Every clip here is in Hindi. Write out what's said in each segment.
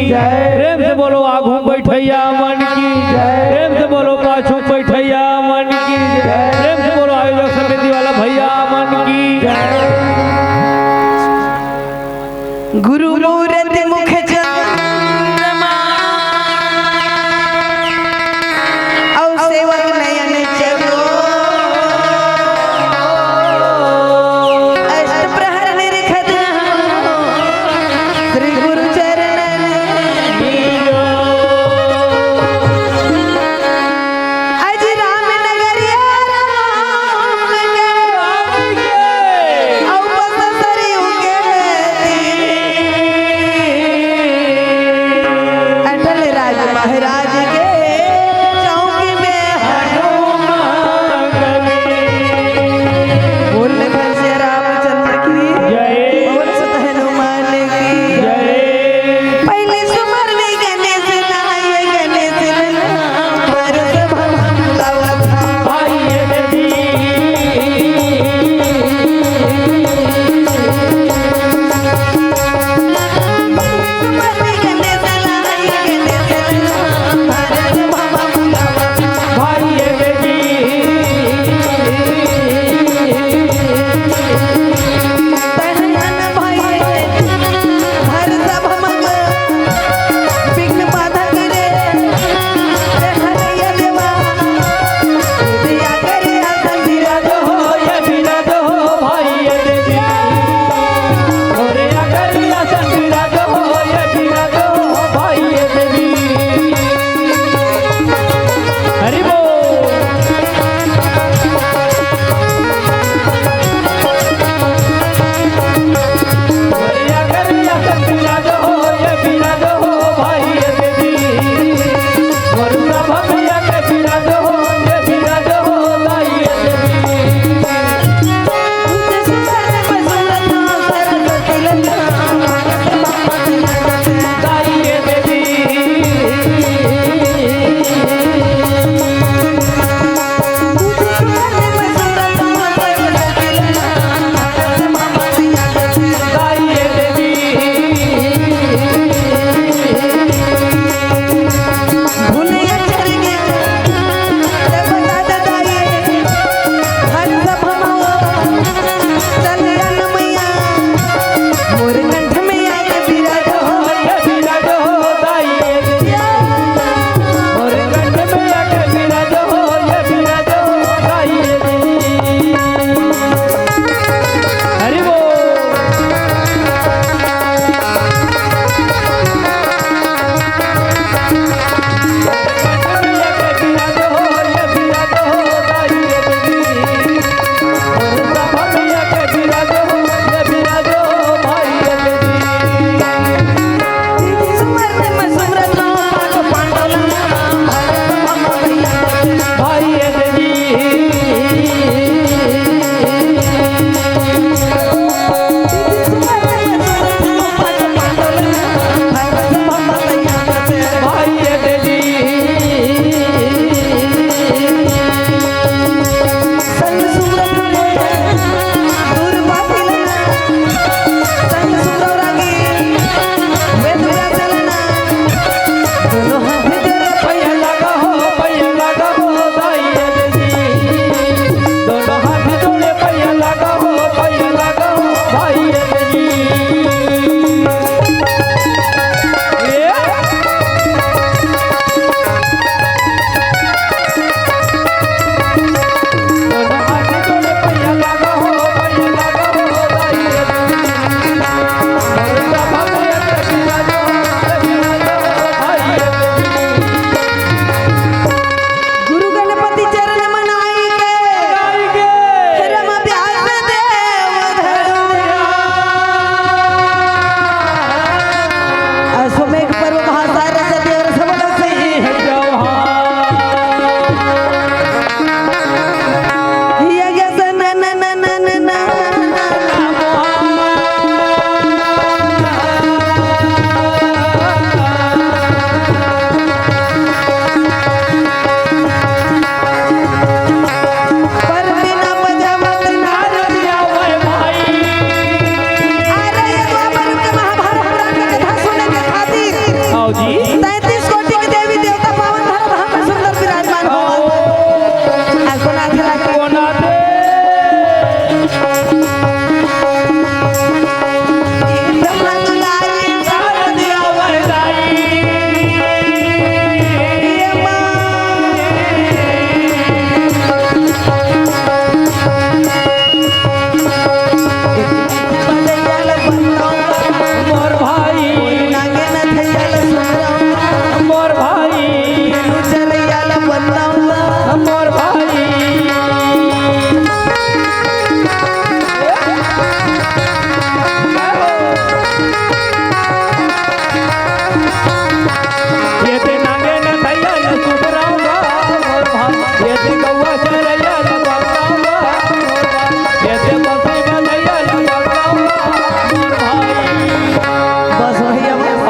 जय। प्रेम से बोलो आगू बैठैया मन की जय। प्रेम से बोलो पाछू बैठैया मन की जय। प्रेम से बोलो आयोजक समिति वाला भैया मन की जय। गुरु मूर्ति मुख चंद्रमा और सेवक नयन चलो अष्ट प्रहर निरखत श्री गुरु चरण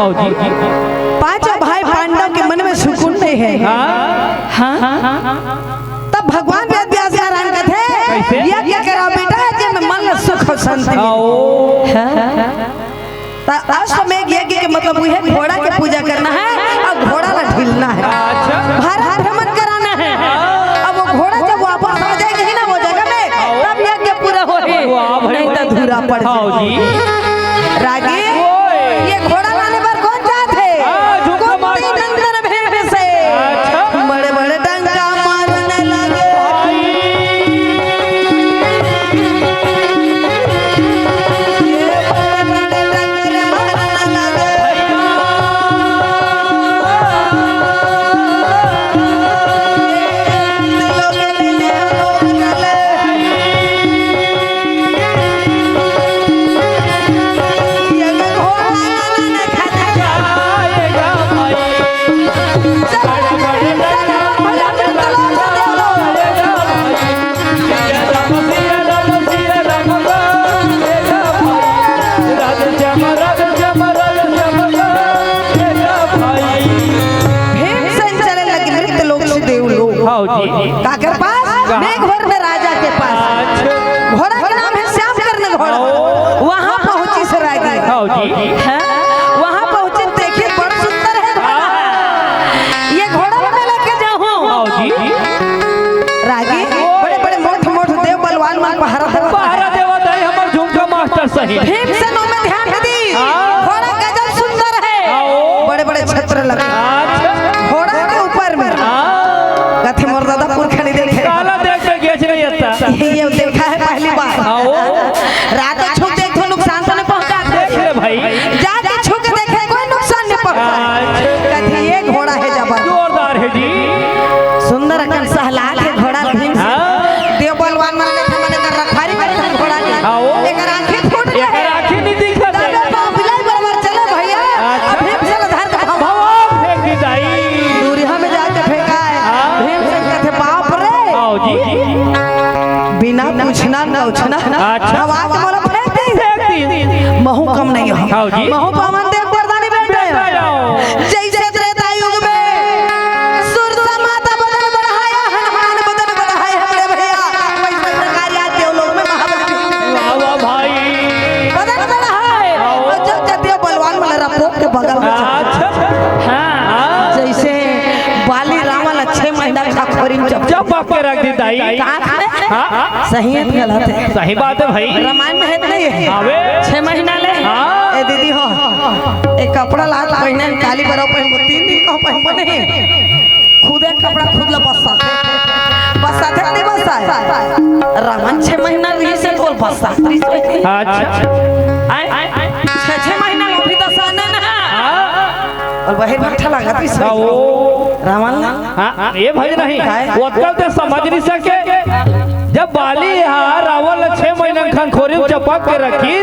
हाँ जी पांचों भाई पांडव के मन में सुकून नहीं है। हाँ तब भगवान वेद व्यास नारायण कैसे? कहते यज्ञ करो बेटा जब मन में सुख और शांति आओ अश्वमेध यज्ञ के मतलब वह है घोड़ा के पूजा करना है और घोड़ा ला ढीलना है, अच्छा भारत भ्रमण कराना है। अब वो घोड़ा जब वापस आ जाएगी ना वो जगह में तब यज्ञ पूरा हो नहीं तो धूरा पड़ हाँ जी जाए। रागी ओए। ये घोड़ा लाने पर कौन जाते कुंती नंदन भेष से अच्छा। बड़े बड़े डंका मारने लगे। काकर पास मेघवर में राजा के पास घोड़ा का नाम है श्याम कर्ण घोड़ा। वहाँ पहुंची सरागी वहाँ पहुंची देखिए बड़ा सुंदर है घोड़ा। ये घोड़ा मैं लेके जाऊँ रागी बड़े बड़े मोट मोट देव बलवान मान पहाड़ा देवा दे हमर झुमका मास्टर सही भीमसेन में ध्यान दी घोड़ा गजब सुंदर है बड़े बड़े छत्र लगे घोड़ा के ऊपर में कथे मोर दादा पुरखा नहीं देखे काला देख के गेच नहीं आता ये देखा है पहली बार। रात छुप देखो नुकसान तो नहीं पहुंचा देख ले भाई जाके छुप के देखे कोई नुकसान नहीं पहुंचा। कथे ये घोड़ा है जबर जोरदार है जी सुंदर अकन सहलात है घोड़ा भीम से देव बलवान मन के मन कर रखवारी करे घोड़ा के एक आंखें फूट गए एक आंखें नहीं दिखा दे बिलाई बराबर चले भैया अब भीम से धर के भवा फेंक दी दाई दूरिया में जाके फेंका है भीम से कहते बाप रे आओ जी बिना पूछना न उछना अच्छा। आवाज मोला फेंक दी फेंक दी महू कम नहीं हो आओ जी महू पवन देव वरदानी बैठे जैसे त्रेता युग में सुरसा माता बदन बढ़ाया हनुमान बदन बढ़ाया हमरे भैया वैसे प्रकार याद देव लोग में महाबली वाह भाई बदन बढ़ाए और जब देव बलवान वाला रपोक के बगल में अच्छा जैसे बाली रावण 6 महीना खाखोरी में जब बाप के रख दी दाई सही है गलत है सही बात है भाई रामायण में है नहीं है आवे 6 महीना ले ए दीदी हो एक कपड़ा लाल पहने काली बरो पहन 3 दिन कहो पहन नहीं खुद एक कपड़ा खुद ला बस्सा थे नहीं बस्सा रावण 6 महीना रही से बोल बस्सा अच्छा 6 महीना लो भी दसा ना और वही बैठा लगा थी रावण हाँ ये भाई नहीं वो तो समझ नहीं सके जब बाली यहाँ रावण 6 महीना खनखोरी में चपक के रखी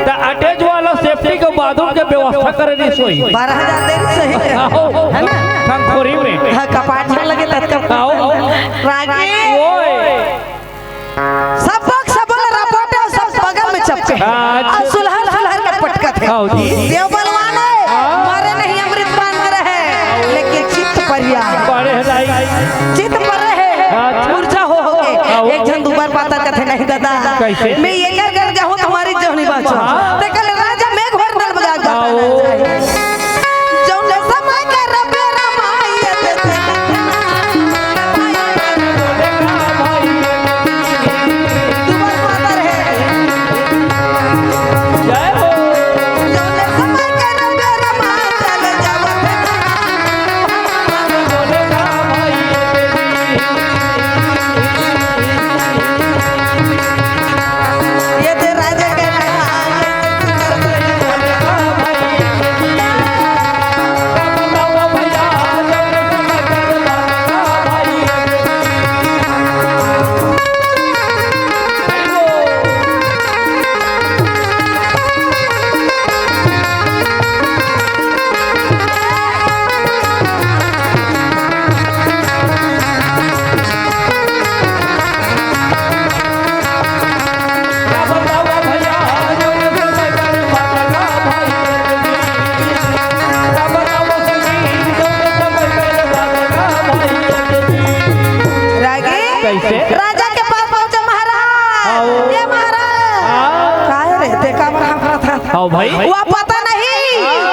तो अटैच वाला सेफ्टी के बाथरूम के व्यवस्था करे नहीं सोई 12,000 देर सही है ना खनखोरी में हाँ कपाट में लगे तब रागी सब लोग सब रपोटे सब बगल में चपके और सुलहर सुलहर के पटका थे देव बलवान मारे नहीं अमृत पान रहे लेकिन चित्त परिया चित्त पर रहे ऊर्जा हो गए एक जन दोबार पाता कथे नहीं दादा मैं ये कर जाऊं तुम्हारी जौनी बात ते कल राजा मेघ भर नल बगा जाता जौन समय का रबे रामायण दोबार पाता रहे जय हो जौन समय का रबे रामायण जावत ये ते राजा के आओ भाई। वो पता नहीं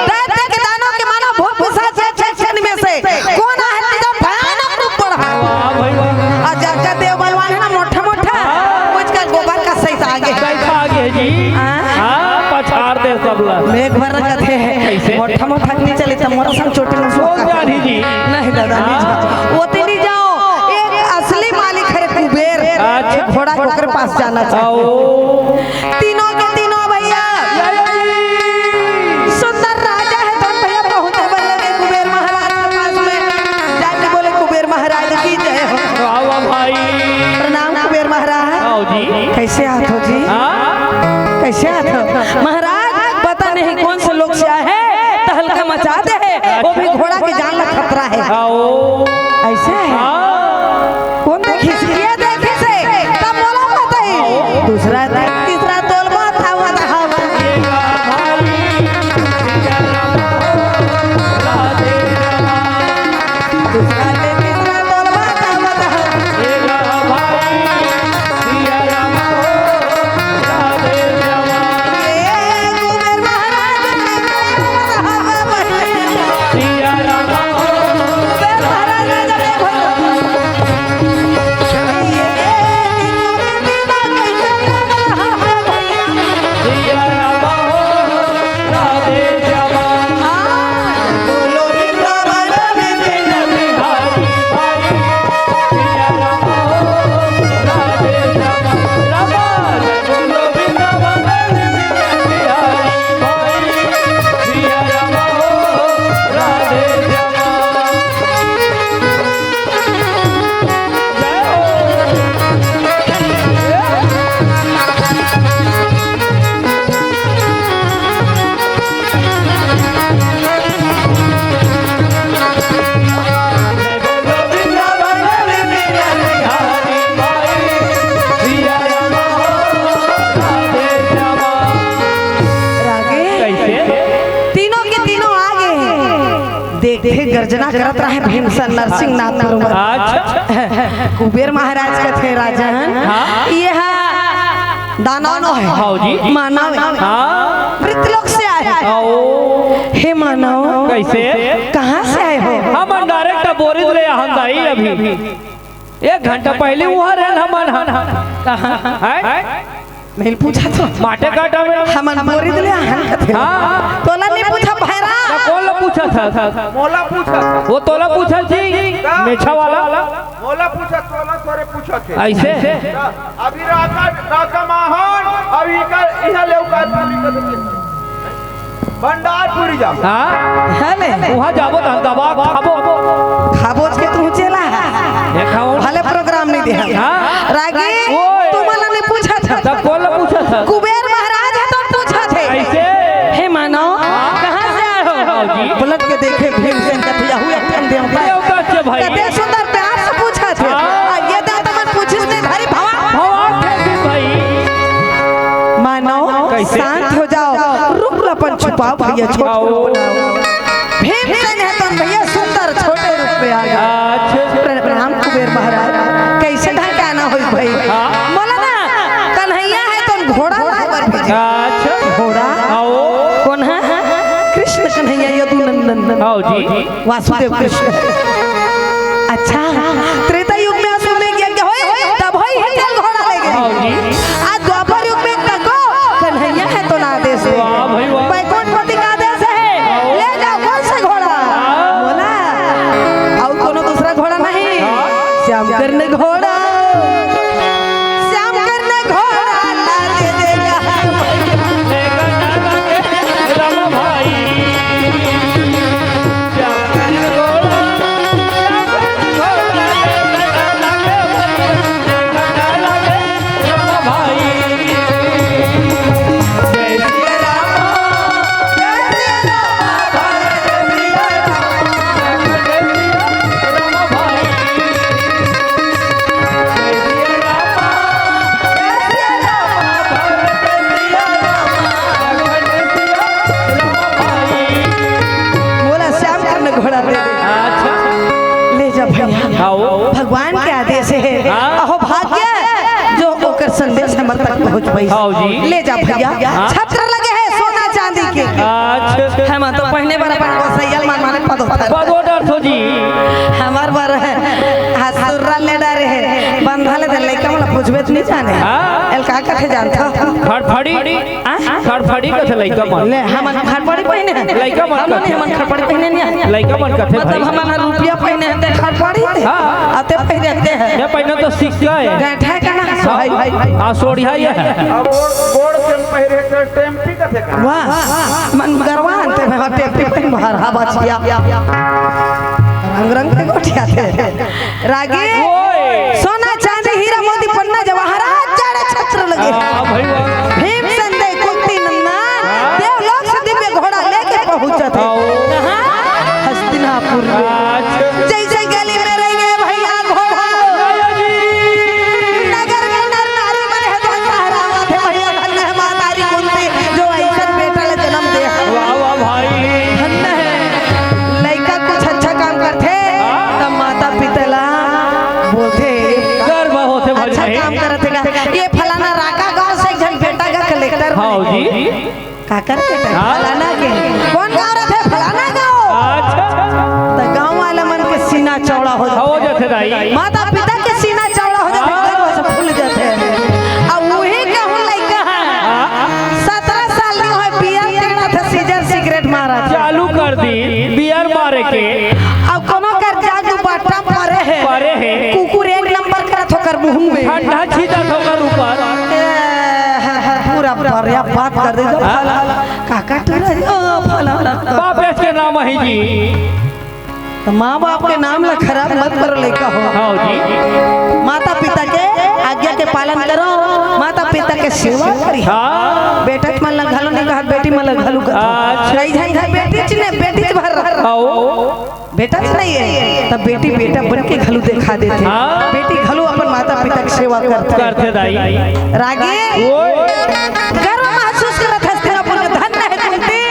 दैत्य के दानों के मानो भूत पिशाच छन में से कौन है तेरा भयानक रूप बढ़ा। वाह भाई वाह। और जब का देव बलवान है ना मोटा मोटा उसका गोबर का सही आगे कैसा आगे जी? हाँ पछाड़ दे सब लोग। मेघ भर रखते हैं मोटा मोटा नहीं चले तो मोरा संग चोटी में सो जानी जी। नहीं दादा नहीं जाओ वो नहीं जाओ। एक असली मालिक है कुबेर। अच्छा। घोड़ा के पास जाना आओ। तीनों के तीनों भैया सुंदर राजा है तो भैया बहुत बल्ले में कुबेर महाराज के पास में जाके बोले कुबेर महाराज की जय हो। वाह भाई। प्रणाम कुबेर महाराज। आओ जी। कैसे आते हो जी? कैसे आते हो महाराज? पता नहीं कौन से लोग से आए हैं तहलका मचाते हैं वो भी घोड़ा के जान का खतरा है। आओ। ऐसे है कौन देखी ये देखे से तब बोला पता ही दूसरा तीसरा तोलबा था वो दूसरा तीसरा तोलबा था कुबेर महाराज देखे गर्जना करत रहे भीमसन नरसिंह नाथ। अच्छा। कुबेर महाराज के थे राजन। यह दानव है मानव मृतलोक से आए। हे मानव कैसे कहाँ से आए हो? हम डायरेक्ट बोरिद ले हंदाई अभी 1 घंटा पहले वहाँ रहे हम नहीं पूछा तो माटे काटा में हम बोरिद ले हाँ तोला नहीं पूछा भैरा कौन पूछा था? मोला पूछा वो तोला पूछा जी मेछा वाला मोला पूछा तोला तोरे पूछा थे ऐसे अभी राका माहौल अभी का इहा लेउका भंडारपुरी जा हेले वहां जाबो त दबा खाबो खाबोज के तू चला देखाओ भले प्रोग्राम नहीं दिया। हां रागी तुम्हारा नहीं पूछा था तब कौन पूछा था? कुबेर महाराज है तो पूछा थे ऐसे हे मानो कहां से आए हो जी? बुलट के देखे भीमसेन का भैया हुए हम देवता के भाई कते सुंदर प्यार से पूछा थे। ये देवता मन पूछिस नहीं धारी भवा थे भाई मानो शांत हो जाओ रुक लपन छुपाओ भैया छोटे भीमसेन है तो भैया सुंदर छोटे रूप में आ गया। अच्छा प्रणाम कुबेर महाराज कैसे ढंग आना हो भाई बोला ना कन्हैया है तो घोड़ा लाए बर अच्छा घोड़ा आओ कौन है? कृष्ण कन्हैया यदुनंदन आओ जी वासुदेव कृष्ण। अच्छा त्रेता युग में असुर में यज्ञ होए तब होई है चल घोड़ा ले आओ जी गई। आज द्वापर युग में तको कन्हैया है तो ना आदेश है वाह भाई वाह वैकुंठपति का आदेश है ले जाओ कौन सा घोड़ा बोला और कोनो दूसरा घोड़ा नहीं श्याम करने घोड़ा श्याम करने घोड़ा ला दे देगा राम भाई बोला श्याम करने घोड़ा ले दे ले जा भैया भगवान के आदेश है अहो भाग्य जो ओकर संदेश हमर तक पहुंच पाई आओ जी ले जा भैया छत्र लगे है सोना चांदी चांदी के अच्छा हम तो पहले बार अपन गोसैयल मान माने पदोतर पदोटर तो जी हमार बार हसुर्रा ले डारे है बंधले दे लइका मला पूछबे नहीं जाने एल का कथे जानता खड़फड़ी खड़फड़ी कथे लइका मन ले हमन खड़पड़ी पहिने लइका मन हमन हमन खड़पड़ी पहिने नहीं लइका मन कथे भाई मतलब हमन रुपया पहिने ते खड़पड़ी आते पहिरते हैं ये पहले तो सिक्का है गैठा का ना भाई आ सोढ़िया ये है अब गोड़ के पहिरे के टेम्पी का थे वाह मन गरवान ते मैं टेपी पहिन बाहर हा बचिया रंग रंग के गोटिया थे रागी सोना चांदी हीरा मोती पन्ना जवाहरात जाड़े छत्र लगे भाई वाह भीम संदेह कुंती नंदन देवलोक से दिव्य घोड़ा लेके पहुंचा थे कहां हस्तिनापुर जैसे गली में रहेंगे भैया घोड़ा नगर में नर नारी बने हैं तो सहरावा थे भैया धन्य है मातारी कुंती जो ऐसा बेटा ले जन्म दे वाह वाह भाई धन्य है लड़का कुछ अच्छा काम करते तब माता पिता बोलते गर्व होते भाई अच्छा काम करते ये फलाना राका गांव से एक जन बेटा का कलेक्टर हाँ जी काकर बेटा फलाना के कौन गांव रहते फलाना गांव अच्छा तो गांव वाला मन के सीना चौड़ा हो हो जाते जाते दाई माता पिता के सीना चौड़ा हो जाते गर्व से फूल जाते अब वही कहूं लइका है 17 साल की है बियर टेढ़ा था सीजर सिगरेट मारा था चालू कर दी बियर मारे के अब कोनो कर जादू बाटा परे है कुकुर एक नंबर करत होकर मुंह में ठंडा छीटा ठोकर ऊपर पूरा बढ़िया बात कर दे काका टूरा फलाना बाप के नाम है जी तो माँ बाप के नाम ला खराब मत करो लड़का हो हाँ जी माता पिता के आज्ञा के पालन करो माता पिता के सेवा करी हाँ बेटा मन ला घालो नहीं कहा बेटी मन ला घालू नहीं जाए बेटी चने बेटी भर बेटा नहीं है तब बेटी बेटा बन के घालू दिखा देते हाँ। बेटी घालू अपन माता पिता की सेवा करते दाई रागी गर्व महसूस करत हस्तिनापुर के धन्य है कुंती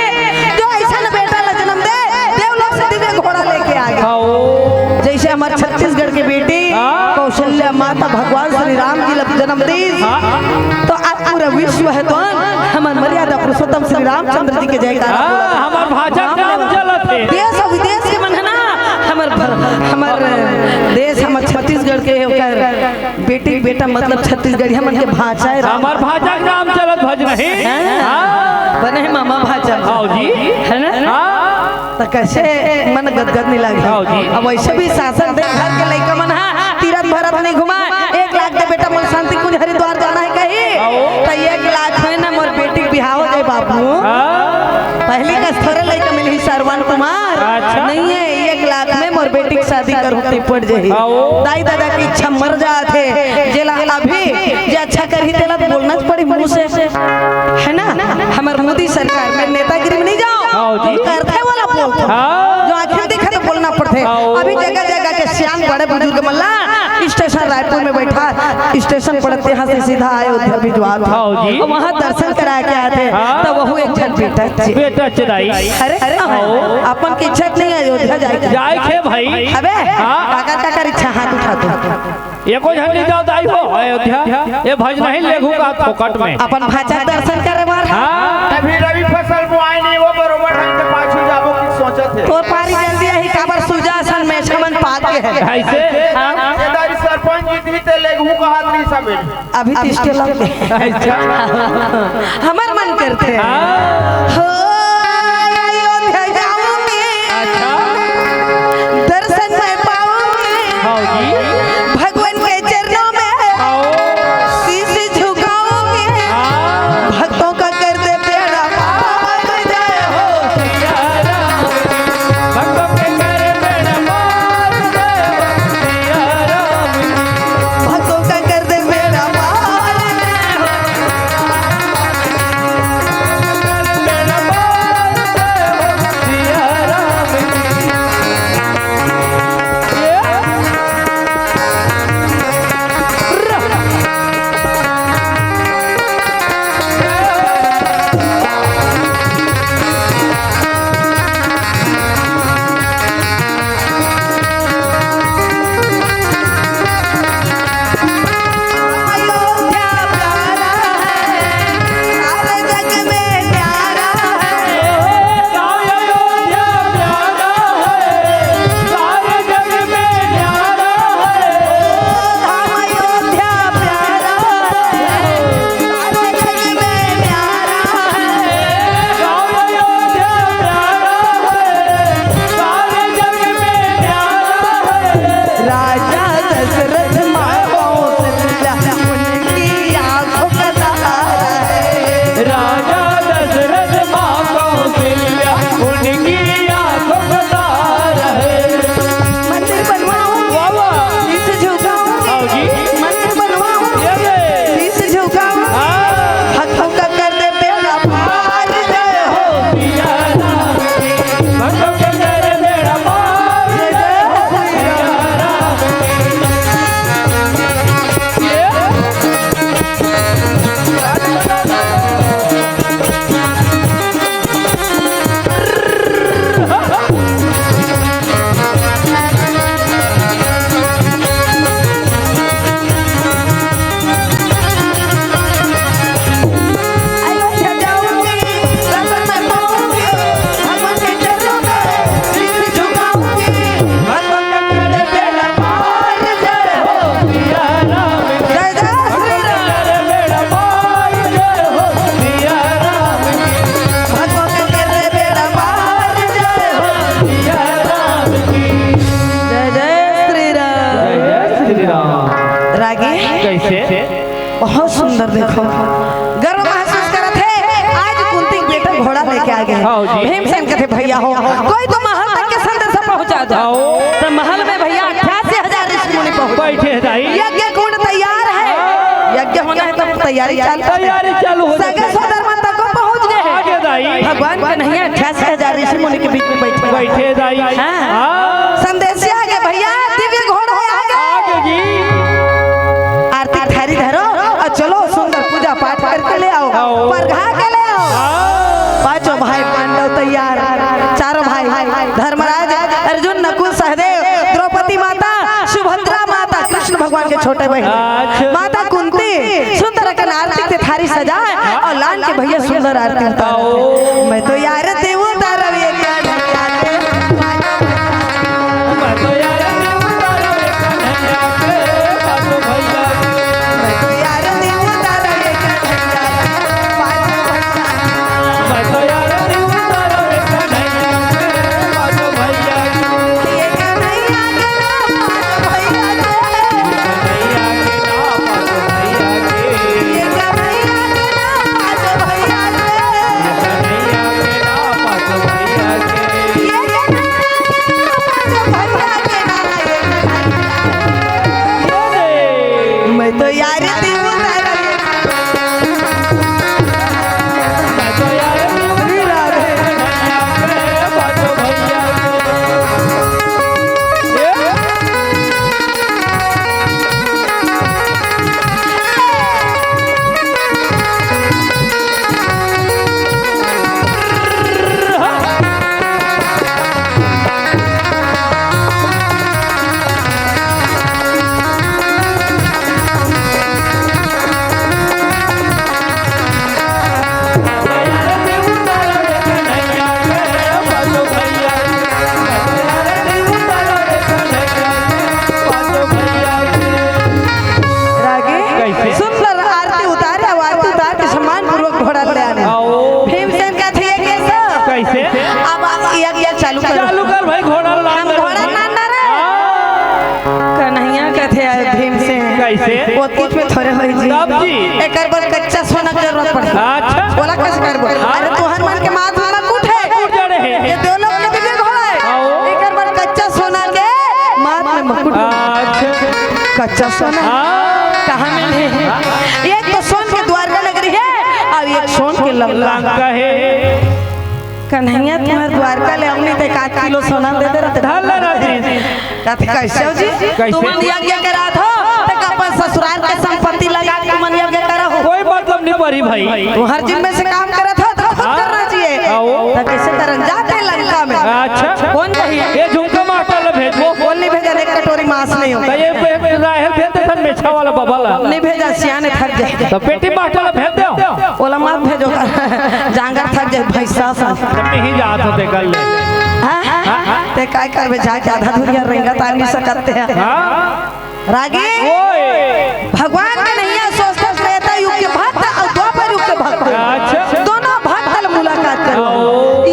जो ऐसा न बेटा ला जन्म दे देवलोक से दिव्य घोड़ा लेके आ गया जैसे हमारे छत्तीसगढ़ के बेटी कौशल्या माता भगवान श्री राम जी ला जन्म दी तो आज पूरा विश्व है तो हमार मर्यादा पुरुषोत्तम श्री रामचंद्र जी के जयकार हमार भाषा नाम चलत है देश और विदेश के मन है ना हमार देश हमार छत्तीसगढ़ के होकर बेटी बेटा मतलब छत्तीसगढ़ी हमन के भाषा है हमार भाषा नाम चलत भज नहीं बने है मामा भाषा हाँ जी है ना तो कैसे मन गदगद नहीं लगे हाँ जी। अब वैसे भी शासन दे घर के लइका मन है तीरथ भरत नहीं घुमा 1 लाख दे बेटा मोर शांति कुंज हरिद्वार जाना है कहीं तो 1 लाख में ना मोर बेटी बिहाव दे बाबू पहली का थोड़े लइका मिली श्रवण कुमार अच्छा। नहीं है 1 लाख में मोर बेटी की शादी करती पड़ जाही दाई दादा की इच्छा मर जाते जेला अभी जे अच्छा करही तेला तो बोलना पड़ी मुंह से है ना हमार मोदी सरकार में नेतागिरी में नहीं जाओ करते वाला बोलते जो आखिर देखा तो बोलना पड़ते अभी जगह जगह के श्याम बड़े बुजुर्ग मल्ला स्टेशन रायपुर में बैठा स्टेशन पड़ते यहाँ से सीधा अयोध्या भिजवा वहाँ दर्शन करा के आए थे तब वह एक जन बेटा चढ़ाई अरे अपन की इच्छा नहीं अयोध्या जाए के भाई अबे काका काका इच्छा हाथ उठा दो ये कोई झंडी जाओ दाई हो अयोध्या ये भज नहीं लेगू का फोकट में अपन भाषा दर्शन करे बार अभी रवि फसल बुआई नहीं वो बरोबर ढंग से पाछू जाबो की सोचत है तो पारी जल्दी यही काबर सुजासन में छमन पाके है ऐसे केदारी सरपंच जी थी ते लेगू का हाथ नहीं समेट अभी तिष्टे लग गए अच्छा हमार मन करते हैं हो अयोध्या जाऊंगी दर्शन में पाऊंगी हाँ जी भगवान के चरणों में शीश झुकाऊंगी भक्तों का कर दे बेड़ा पार जय हो भक्तों के करे बेड़ा पार जय हो सिया राम भक्तों का कर दे बेड़ा पार जय हो सुंदर देखो गर्व महसूस करत है आज कुंती के बेटा घोड़ा लेके आ गए भीमसेन कहते भैया हो कोई तो महल तक के संदेश पहुंचा दो तो महल में भैया 88,000 ऋषि मुनि पहुंच बैठे दाई यज्ञ कुंड तैयार है यज्ञ होना है तो तैयारी चालू हो सगे सोदर माता को पहुंच गए आगे दाई भगवान के नहीं 88,000 ऋषि मुनि के बीच में बैठे दाई संदेश आगे भैया दिव्य घोड़ा आगे जी आरती थारी धरो और चलो सुंदर पूजा पाठ करके ले आओ परघा के ले आओ पांचों भाई पांडव तैयार चारों भाई धर्मराज अर्जुन नकुल सहदेव द्रौपदी माता सुभद्रा माता कृष्ण भगवान के छोटे बहन माता कुंती सुंदर के आरती के थारी सजाए और लाल के भैया सुंदर आरती उतारो मैं तो यार देव उतारब ये एकर बर कच्चा सोना के जरूरत पड़े अच्छा बोला कैसे करबो अरे तू हनुमान के माथ में मुकुट है ये देवलोक के दिव्य घोड़ा है एकर बर कच्चा सोना के माथ में मुकुट अच्छा कच्चा सोना कहां मिले एक तो सोन के द्वारका नगरी है और एक सोन के लंका है कन्हैया तुम्हारे द्वारका ले हमने ते 1 किलो सोना दे दे रहते ढाला रात्रि कहते कैसे जी तुम यज्ञ करा दो तो अपन ससुराल के संपत्ति लगा के तुम यज्ञ करा हो कोई मतलब नहीं परी भाई तू हर जिम्मे से काम करत हो तो खुद करना चाहिए तो कैसे करन जाते लंका में अच्छा कौन कहिए ये झुमका माता ले भेजो कौन नहीं भेजा एक कटोरी मांस नहीं होता ये राहल भेज दे सन मेछा वाला बाबाला नहीं भेजा सियाने थक जाए तो पेटी माता ले भेज दो ओला मत भेजो जांगर थक जाए भैंसा सा नहीं जात होते कल ते काय करबे जाके आधा दुनिया रेंगा तार नहीं सकते हैं रागी भगवान के नहीं सोचते त्रेता युग के भक्त और द्वापर युग के भक्त दोनों भक्त मुलाकात करो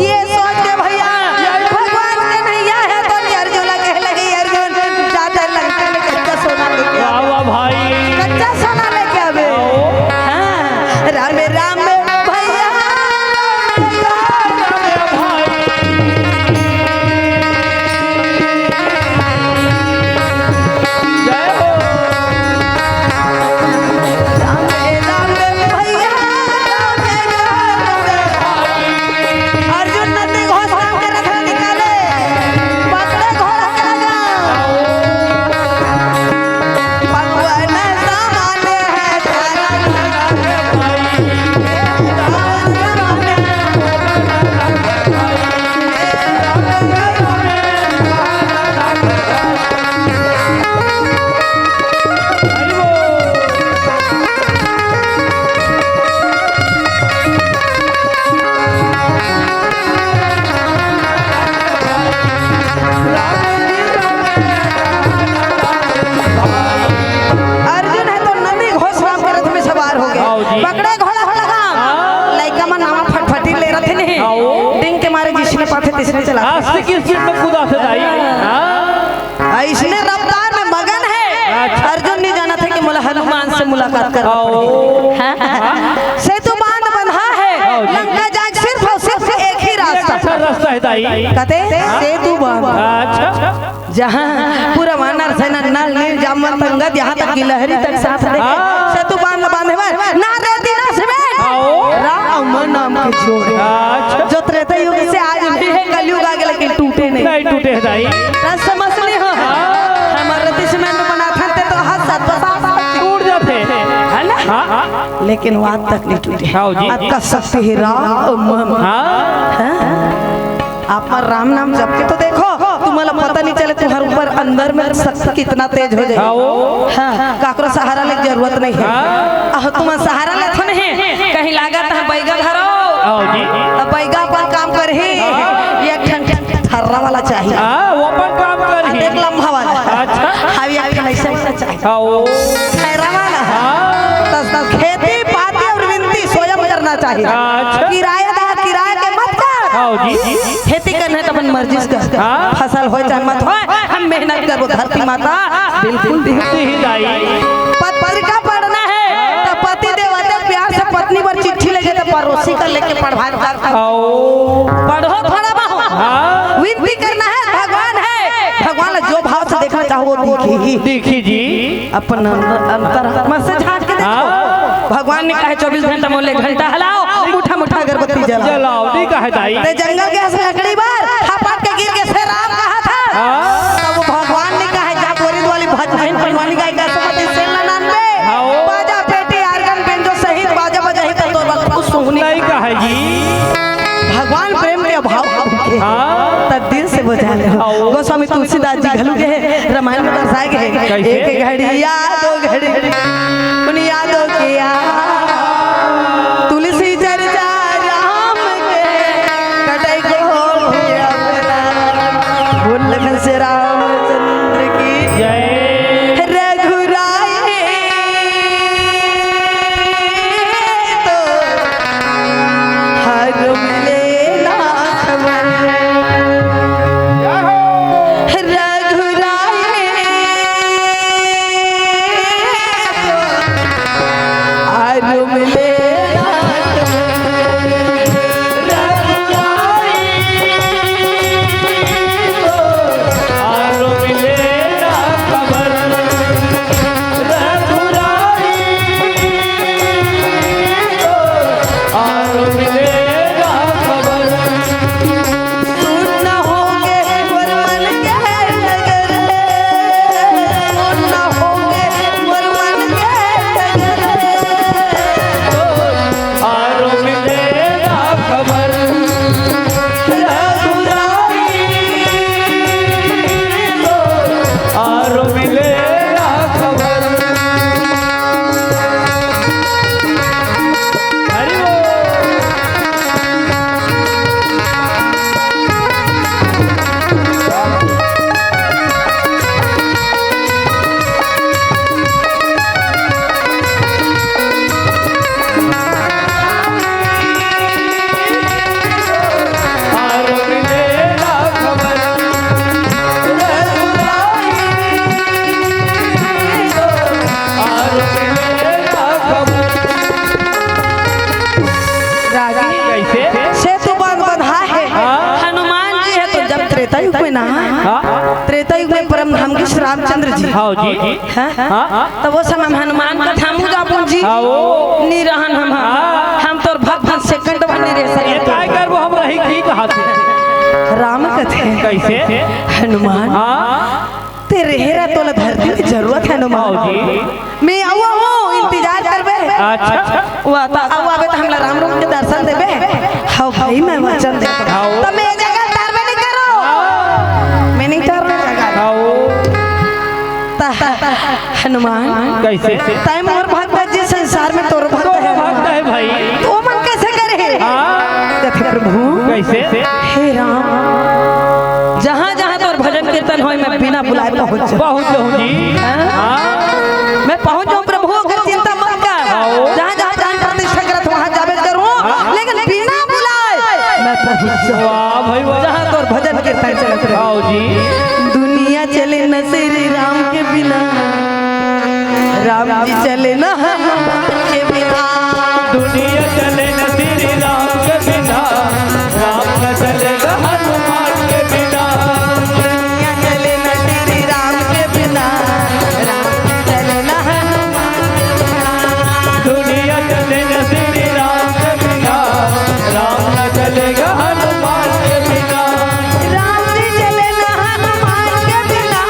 ये सोच के भैया भगवान के नहीं है तो अर्जुन कह लगे अर्जुन ज्यादा लंका में कच्चा सोना लेके वाह वाह भाई कच्चा सोना लेके आवे हां राम राम भैया मुलाकात कर सेतु बांध बंधा है, लंका जाग सिर्फ और सिर्फ एक ही रास्ता रास्ता है दाई। कहते सेतु बांध, अच्छा जहाँ पूरा वानर सेना नल नील जामवंत अंगद यहाँ तक की लहरी तक साथ देखे सेतु बांध बांधे ना रहती ना सिमेंट राम नाम के जोड़े जो त्रेता युग से आज भी है, कलयुग आगे लेकिन टूटे नहीं टूटे है दाई। समझ ली हो हमारे रति सीमेंट बना था तो हाथ साथ टूट जाते है ना, लेकिन वो आज तक नहीं टूटे। आज का शक्ति है राम। आप पर राम नाम जप के तो देखो, तुम्हारा पता नहीं चले तुम्हारे ऊपर अंदर में शक्ति कितना तेज हो जाए। काकरो सहारा ले जरूरत नहीं है, तुम सहारा ले तो नहीं कहीं लागत है बैगा धरो तो बैगा पर काम कर ही एक थर्रा वाला चाहिए, वो अपन काम कर ही एक लम्हा वाला। अच्छा हावी ऐसा ऐसा चाहिए थर्रा वाला, तो खेती पाती और विनती स्वयं करना चाहिए। किराएदार किराए के मत कर, खेती करना तो अपन मर्जी से कर, फसल हो चाहे मत हो, हम मेहनत करो धरती माता बिल्कुल पत्रिका पढ़ना है तो पति देवते प्यार से पत्नी पर चिट्ठी लगे तो पड़ोसी का लेके पढ़वा पढ़ो थोड़ा बहुत विनती करना है। भगवान है, भगवान जो भाव से देखना चाहो वो देखी जी, अपन अंतर से झांक के देखो। भगवान ने कहा 24 घंटा मोले घंटा हलाओ, मुठा मुठा अगरबत्ती जलाओ नहीं कहा दाई। जंगल के हंस लकड़ी बार हापट के गिर के से राम कहा था, तब वो भगवान ने कहा जहाँ बोरिंद वाली भजन परवानी गाय का समझ से नान में बाजा पेटी आर्गन बेंजो सहित बाजा बजा ही तो वक्त सुननी नहीं कहा जी। भगवान प्रेम के अभाव तब दिल से बुझा ले। गोस्वामी तुलसीदास जी घलू के रामायण में दर्शाए गए, एक घड़ी याद दो घड़ी उन यादों के तुलसी चर्चा राम के कटै को बोल से रामचंद्र की जय। रघुराई तो हर मिले ना खबर, रघुराई हर मिले त्रेता युग में परम धाम के श्री रामचंद्र जी तब वो समय हनुमान का धामू जापुन जी निरहन हम तो भक्त सेकंड बन नहीं रह सके, काय कर वो हम रही की कहा थे राम कथे कैसे हनुमान तेरे हेरा तो धरती की जरूरत है हनुमान, मैं आऊ इंतजार करबे। अच्छा वो आता आऊ आबे तो हमला राम रूप के दर्शन देबे। हां भाई मैं वचन देता हूं तो मैं जगह तारबे नहीं करो, मैं नहीं तारने जगह हनुमान कैसे ताई मोर भक्त जी संसार में तोर भक्त है भाई, तो मन कैसे करे प्रभु कैसे हे राम जहाँ जहाँ तोर भजन कीर्तन होए मैं बिना बुलाए पहुँच जाऊँ जी, मैं पहुँच जाऊँ प्रभु, अगर चिंता मत कर, जहाँ जहाँ प्राण प्रतिष्ठा करत वहाँ जावे करूँ, लेकिन बिना बुलाए मैं पहुँच जाऊँ जहाँ तोर भजन कीर्तन चलत रहे। दुनिया चले न श्री राम के बिना, राम जी चले न के बिना दुनिया चले न श्री राम के बिना, राम न चलेगा हनुमान के बिना। दुनिया चले न श्री राम के बिना, राम जी चले न हनुमान के बिना। दुनिया चले न श्री राम के बिना, राम न चलेगा हनुमान के बिना। राम जी चले न हनुमान के बिना,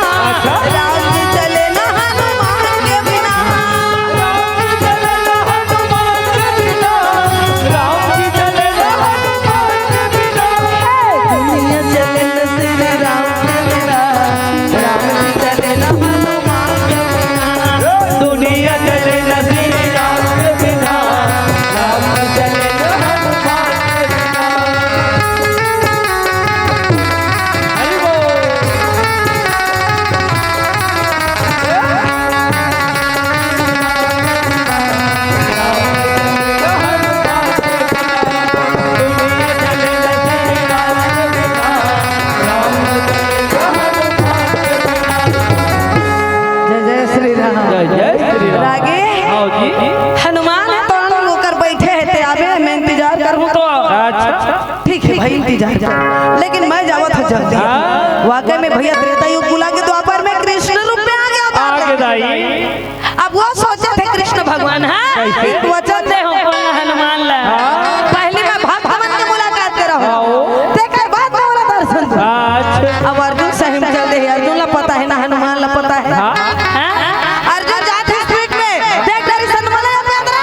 राम जी चले न हनुमान के बिना। राम जी चलेगा हनुमान के बिना, राम जी चलेगा हनुमान के बिना। दुनिया चले न श्री राम के बिना, राम जी चले न हनुमान के बिना। दुनिया चले न श्री राम के बिना, राम न चलेगा हनुमान के बिना। हरि बोल। जय जय श्री राम। जय जय श्री राम। रागे आओ जी। हनुमान है तो हम लोग कर बैठे हैं ते आवे मैं इंतजार करूं तो अच्छा ठीक है भाई इंतजार कर, लेकिन मैं जावत है जल्दी। हाँ। वाकई में भैया त्रेता युग बुला के द्वापर में कृष्ण रूप में आ गया आगे था। दाई। अब वो सोचे थे कृष्ण भगवान है कैसे? वचन दे हो हनुमान ला पहली मैं भगवान की मुलाकात कर रहा हूं, देखा बात में वाला दर्शन दो। अच्छा अब अर्जुन से हम चल दे, अर्जुन ला पता है ना हनुमान ला पता है। अर्जुन जाते स्पीड में देख दर्शन वाला अपने अंदर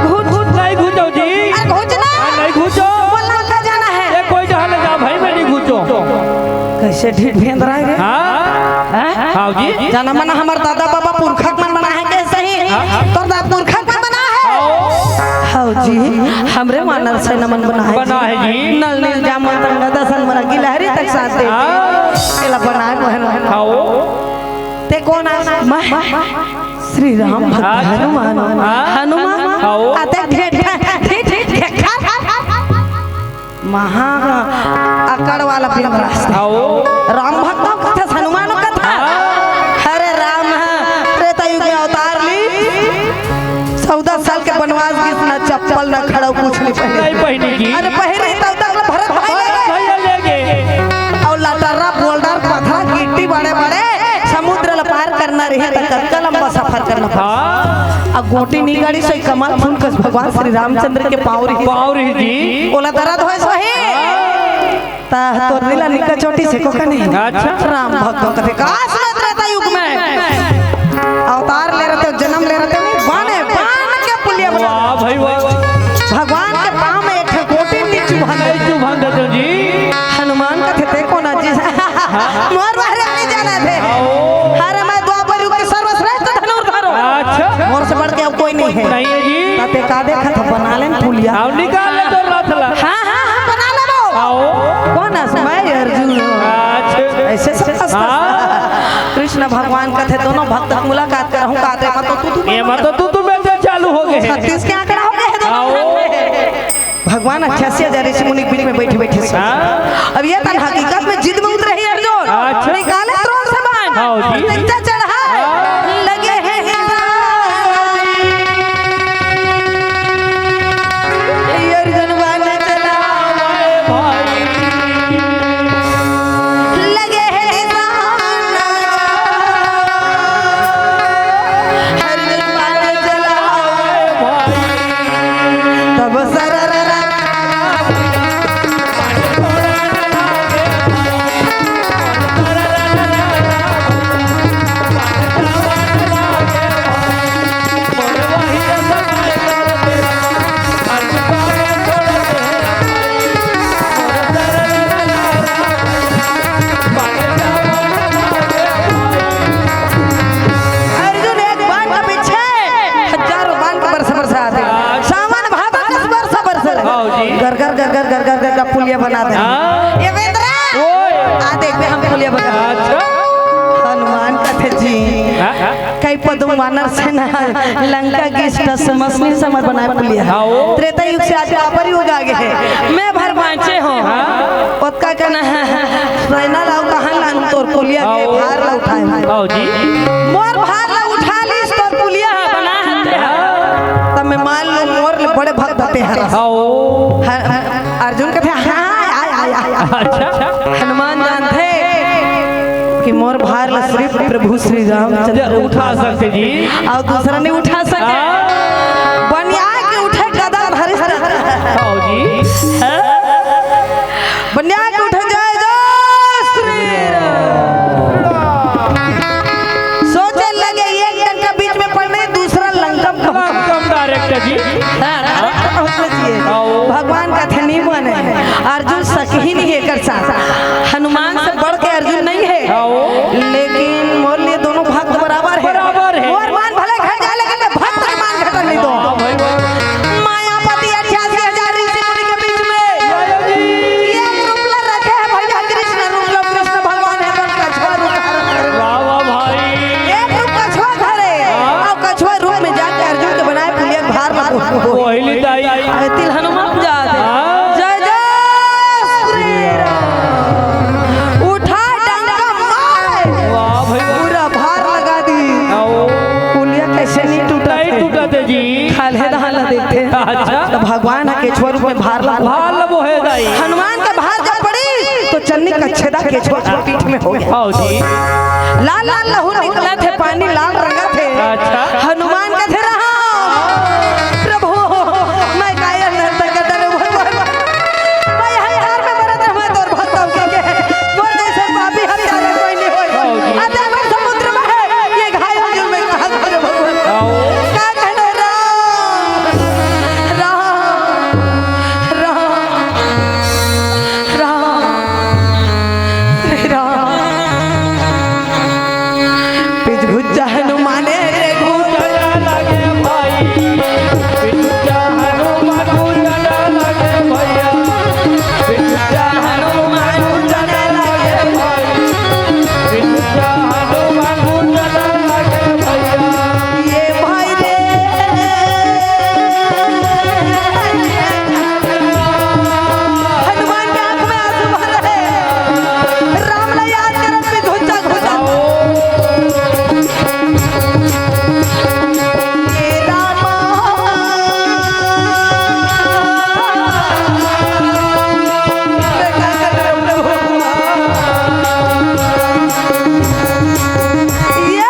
घुट घुट नहीं घुचो जी। अरे घुसना नहीं घुचो, बोलना का जाना है। ये कोई जहाँ ले जा भाई, मैं नहीं घुचो। कैसे ढीठ भेंदरा है रे? हाँ हाँ जी। जाना मना हमार दादा बाबा पुरखा मन बना है कैसे ही तो दादा पुरखा मन बना है। हाउ जी हमरे मानर से नमन बना है जी। नल नील जामन तंगा दसन मना गिलहरी तक साथ दे एला बना है आओ। ते कौन है? मैं श्री राम भक्त हनुमान। हनुमान आओ। आते ढेठ महा अकड़ वाला फिल्म रास्ता आओ। राम भक्तों कथा हनुमानों कथा। अरे राम त्रेता युग में अवतार ली 14 साल के वनवास गीत ना चप्पल ना खड़ा कुछ नहीं नहीं पहने। पहनी जी। अरे पहले तब तक भरत भाई भैया ले गए। और लटर्रा बोल्डर पत्थर गिट्टी बड़े बड़े समुद्र ला पार करना रही तक लंबा सफर करना पड़ा। अब गोटी नी गाड़ी से कमल फूल कस भगवान श्री रामचंद्र के पावरी जी। ओला दर्द होय सही ता तोर नीला निका चोटी से को कने। अच्छा। राम भक्तों कथे काश में त्रेता युग में अवतार ले रहे थे, जन्म ले रहे थे, बाने बान के पुलिया बना। वाह भाई वाह। भगवान के पांव में एक गोटी नीचे बांध नहीं तू भांग दो जी। हनुमान कथे ते को ना जी मोर बाहर नहीं जाना थे। अरे मैं द्वापर युग के सर्वश्रेष्ठ धनुर्धर हूं। अच्छा मोर से बढ़ के अब कोई नहीं है। नहीं है जी। ताते का देखा था बना लेन पुलिया। आओ निकाल ले तो रथ ला। हां हां बना ले वो। आओ। कौन है? मैं अर्जुन हूं। अच्छा ऐसे सब कृष्ण भगवान का थे दोनों भक्त मुलाकात कर हूं काते मत ये मत तू में से चालू हो गए। 36 के आंकड़ा हो गए हैं दोनों। भगवान 88,000 ऋषि मुनि बीच में बैठे बैठे से अब ये तन हकीकत में जिद में उतरे ही अर्जुन। अच्छा। निकाले त्रोण से बाण। आओ जी। लज्जा चढ़ा लगे हैं अर्जुन बाण चलावे भाई लगे हैं अर्जुन बाण चलावे भाई। तब सरर अर्जुन एक बाण के पीछे हजारों बाण के बरस बरस आते सावन भादो 10 बरस बरस आओ जी। घर घर घर घर घर घर घर का पुलिया बना दे। हाँ। ये वेंद्रा ओए। आ देख बे हम पुलिया बना। अच्छा। हनुमान कथे जी कई पदम वानर सेना लंका की समस्नी समय बनाए पुलिया। आओ। त्रेता युग से आज द्वापर युग आ गए हैं। मैं भर बांचे हूं पक्का कहना है सेना लाओ कहां लाऊं तोर पुलिया के भार ला उठाए आओ जी। मोर भार ला उठा ली तोर बड़े भक्त होते हैं आओ अर्जुन कहते हाँ अच्छा हनुमान जानते कि मोर भार ला सिर्फ प्रभु श्री रामचंद्र उठा सकते जी और दूसरा नहीं उठा सके बनिया के उठे गदा धरे आओ जी बनिया के उठे जय जय श्री राम सोचे लगे एक डंका बीच में पड़ने दूसरा लंकम कम डायरेक्टर जी भगवान का थे नहीं बने अर्जुन सक ही नहीं है कर साथ हनुमान से बढ़ के अर्जुन नहीं है लेकिन मोर लिए दोनों भक्त बराबर है और मान भले घट जाए लेकिन मैं भक्त का मान घटा नहीं दो मायापति 88,000 ऋषि मुनि के बीच में एक रूप ला रखे है भैया कृष्ण रूप लो कृष्ण भगवान है बन कछुआ रूप वाह वाह भाई एक रूप कछुआ धरे और कछुआ रूप में जाके अर्जुन के बनाए पुलिया भार ला कोहली दाई तिल हनुमान जा दे जय जय श्री राम उठा डंका मारे वाह भाई पूरा भार लगा दी आओ पुलिया कैसे नहीं टूटा नहीं टूटते जी खाले दहाल देखते अच्छा तो भगवान के केछुआ रूप में भार लगा भाल वो है दाई हनुमान का भार जब पड़ी तो चन्नी का छेदा केछुआ के पीठ में हो गया आओ जी लाल लाल लहू निकला थे पानी लाल रंगा थे अच्छा हनुमान का थे रहा प्रभु मैं कायर नर्तक का डर मैं हथियार में मरद मैं तोर भक्तों के मोर जैसे पापी हथियार कोई नहीं होई अरे मैं समुद्र में है ये घायल दिल में कहां करे भगवान का कहने राम राम राम राम श्री राम पिज भुजा हनुमाने रे चला लगे भाई पिता हनुमान चला लगे भैया पिता हनुमान चला लगे भाई पिता हनुमान चला लगे भैया ये भाई रे हनुमान के आंख में आंसू भर रहे राम ला याद करत पिज भुजा घुसा ये रामा ये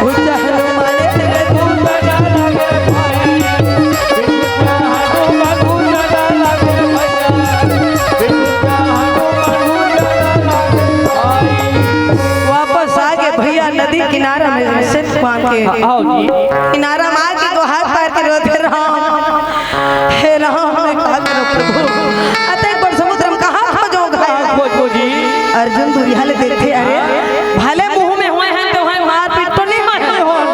भुजा हनुमान रे चला लगे भाई पिता हनुमान चला लगे भैया पिता हनुमान चला लगे भाई वापस आ गए भैया नदी किनारा में सिर बांध के आओ जी किनारा मार के को हाथ पैर के रोते राम हे राम मैं कहा करो प्रभु अतः एक बार समुद्र में कहां खोजो घायल खोजो जी अर्जुन दुरिया ले देखते अरे भले मुंह में हुए हैं तो है मार पीट तो नहीं मार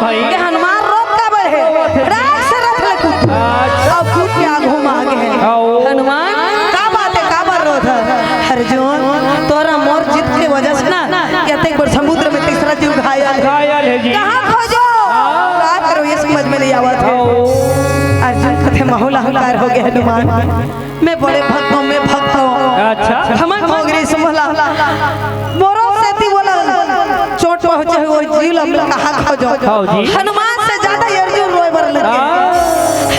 भाई कि हनुमान रोक का बढ़े राग से रथ ले कूद अब कूद के आगू में आगे है हनुमान का बात है का बार रोध अर्जुन तोरा मोर जीत के वजह से ना कहते एक बार समुद्र में तीसरा जीव घायल घायल है जी कहां खोजो का करो ये समझ में नहीं आवत है अर्जुन कथे माहौल अहंकार हो गया हनुमान मैं बड़े भक्तों में भक्त हूं अच्छा खमक हो गई समझला मोरो से ती बोला चोट पहुंचे वो जीव अपने कहां खोजो आओ जी हनुमान से ज्यादा अर्जुन रोए बर लगे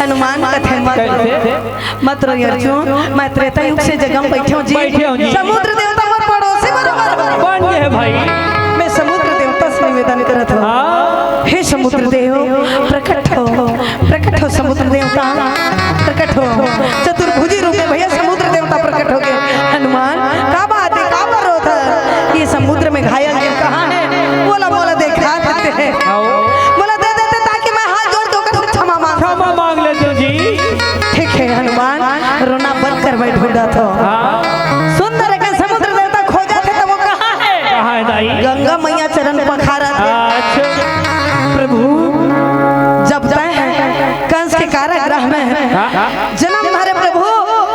हनुमान कथे मत रो अर्जुन मैं त्रेता युग से जगह में बैठे हूं जी समुद्र देवता मोर पड़ोसी बराबर बन गए भाई मैं समुद्र देवता से निवेदन करत हूं हे समुद्र देव प्रकट हो समुद्र देवता प्रकट हो चतुर्भुजी रूप में भैया समुद्र देवता प्रकट हो गए हनुमान का बात है का करो था ये समुद्र में घायल जीव कहाँ है बोला बोला देखा देते हैं बोला दे देते ताकि मैं हाथ जोड़ के ओकर क्षमा मांग लेते जी ठीक है हनुमान रोना बंद कर बैठ ढूंढा था सुंदर है समुद्र देवता खोजा थे तो वो कहाँ है दाई गंगा मैया चरण पखारा थे प्रभु जब कंस के कारागृह में जन्म धरे प्रभु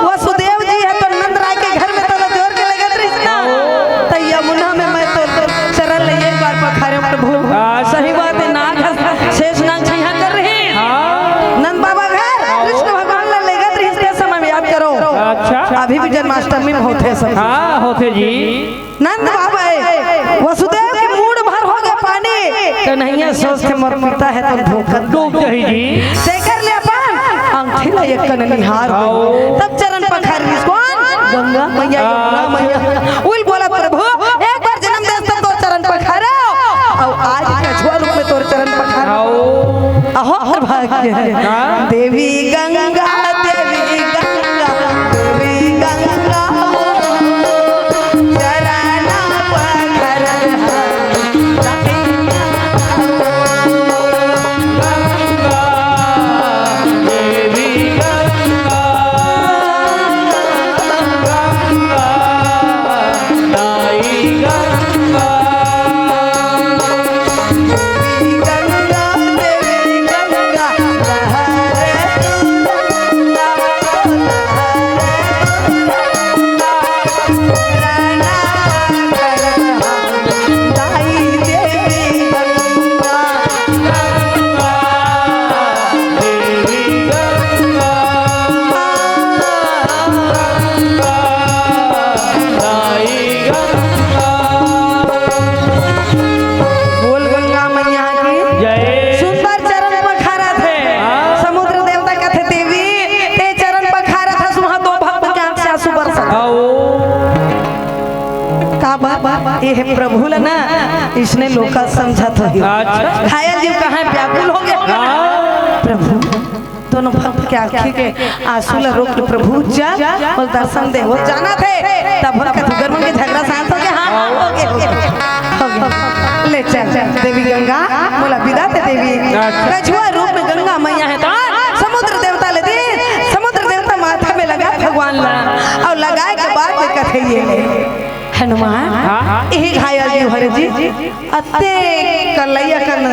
वसुदेव जी है तो नंद राय के घर में तो जोर के लगे कृष्णा तो यमुना में मैं तो चरण ले एक बार पखारे प्रभु सही बात है नाग शेष नाग छैया कर रही नंद बाबा घर कृष्ण भगवान ला ले गए इसके समय में याद करो अच्छा अभी भी जन्माष्टमी में होते सब होते जी नंद बाबा वसुदेव के मूड भर हो गया पानी तो नहीं है सोच के मर पड़ता है तो धोखा डूब जाही जी शेखर ले अपन आंखें ला एक कन निहार हो तब चरण पखार कौन गंगा मैया यमुना मैया उल बोला प्रभु एक बार जन्म दे तब तो चरण पखारो और आज कछुआ रूप में तोर चरण पखारो अहो हर भाग्य है देवी गंगा देवी गंगा देवी गंगा चरण पखार ये है प्रभु ना इसने लोका समझा तो घायल जीव कहाँ व्याकुल हो गया प्रभु दोनों भक्त के आंखें के आंसू ला रोक के प्रभु जा और दर्शन दे वो जाना थे तब भक्त का गर्म के झगड़ा शांत हो गया हाँ हो गया ले चल देवी गंगा बोला विदा ते देवी कछुआ रूप में गंगा मैया है तो समुद्र देवता ले दी समुद्र देवता माथा में लगा भगवान ला और लगाए के बाद में कथे ये हनुमान यही घायल जी हरे जी अते कलैया कन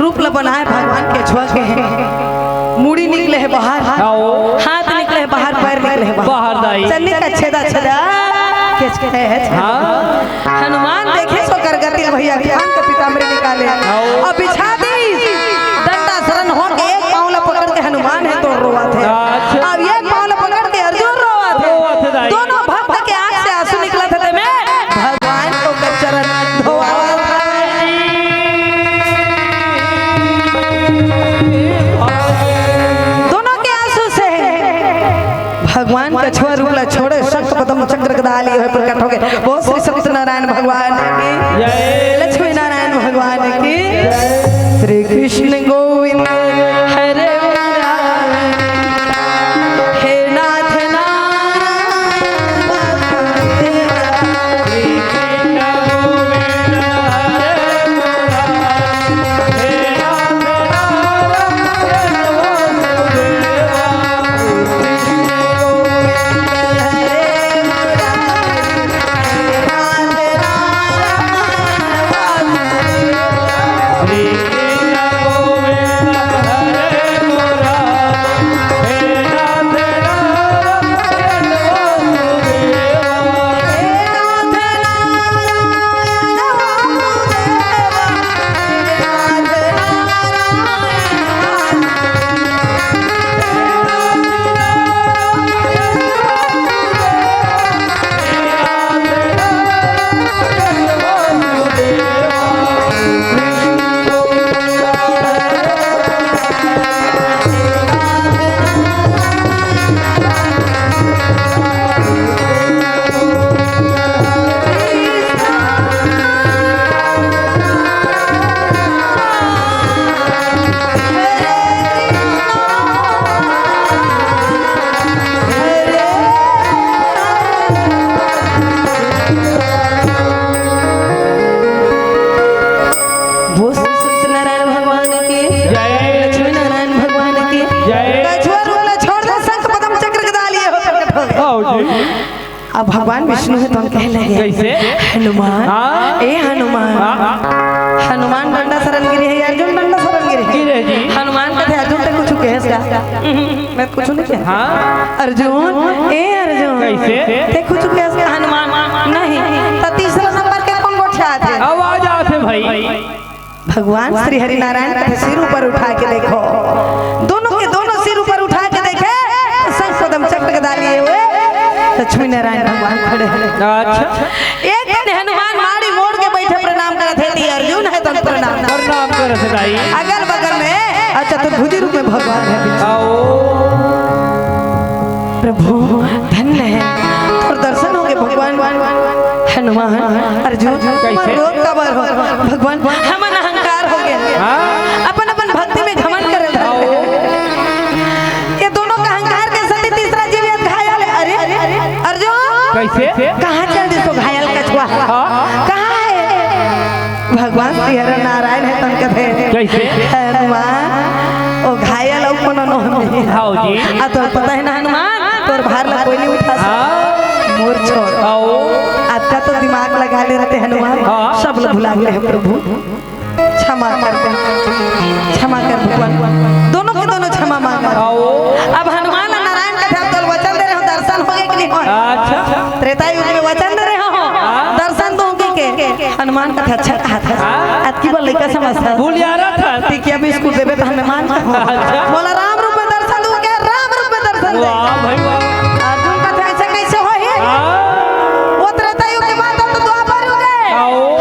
रूप ल बनाए भगवान के छुआ के मुड़ी निकले है बाहर हाथ निकले है बाहर पैर निकले है बाहर चलने का छेदा छेदा केच के है हनुमान देखे सो कर गति भैया ज्ञान के पिताम्बरी निकाले और बिछा दी डंडा शरण हो के एक पांव ला पकड़ के हनुमान है तो रोवा थे अब एक पांव ला पकड़ के अर्जुन रोवा थे दोनों भक्त के आंख से आंसू निकला थे में भगवान को चरण धोवा दोनों के आंसू से भगवान का छुआ रूला छोड़े शंख पद्म चक्र गदाली है प्रकट हो गए बहुत श्री सत्यनारायण भगवान की जय लक्ष्मी नारायण भगवान की श्री कृष्ण गोविंद हरे अब भगवान विष्णु है तो हम कह लगे कैसे हनुमान ए हनुमान हनुमान डंडा शरणगिरी है अर्जुन डंडा शरणगिरी है हनुमान कहते अर्जुन ते कुछ कहे का मैं कुछ नहीं कह अर्जुन ए अर्जुन कैसे ते कुछ कहे हनुमान नहीं तो तीसरा नंबर के कौन गोठा आते आवाज आते भाई भगवान श्री हरि नारायण का सिर ऊपर उठा के देखो दोनों के दोनों सिर ऊपर उठा के देखे शंख पद्म चक्र गदा लिए हुए लक्ष्मी नारायण भगवान खड़े हैं। अच्छा एक दिन हनुमान माड़ी मोड़ के बैठे प्रणाम करते थे अर्जुन है तो प्रणाम करते भाई अगल बगल में अच्छा तो चतुर्भुज रूप में भगवान है। प्रभु धन्य है और दर्शन हो गए भगवान हनुमान अर्जुन कबर हो भगवान हम अहंकार हो गए अपन अपन भक्ति में घमंड कर ये दोनों का अहंकार के साथ तीसरा जीव घायल है। अरे अर्जुन कैसे कहाँ चल दी तो घायल कछुआ कहाँ है भगवान श्री हरि नारायण है तन कथे कैसे हनुमान ओ घायल और कोनो नहीं हां जी आ तो पता है ना हनुमान तोर भार ला कोई नहीं उठा सकता मोर छोड़ आओ आपका तो दिमाग लगा ले रहते हनुमान सब लोग भुला गए हैं प्रभु क्षमा कर दे क्षमा कर भगवान दोनों के दोनों क्षमा मांग आओ अब हनुमान और नारायण का ठाम तो वचन दे रहे हो दर्शन हो गए कि नहीं हो अच्छा त्रेता युग में वचन दे रहे हो दर्शन दोगे के हनुमान का अच्छा कहा था आज की बार लड़का समझता भूलियारा था टिकिया बिस्कुट देवे तो हमें मान बोला राम रूप में दर्शन दूंगे राम रूप में दर्शन दे वाह भाई वाह अर्जुन का था ऐसा कैसे हो ही वो त्रेता युग के बाद तो द्वापर हो गए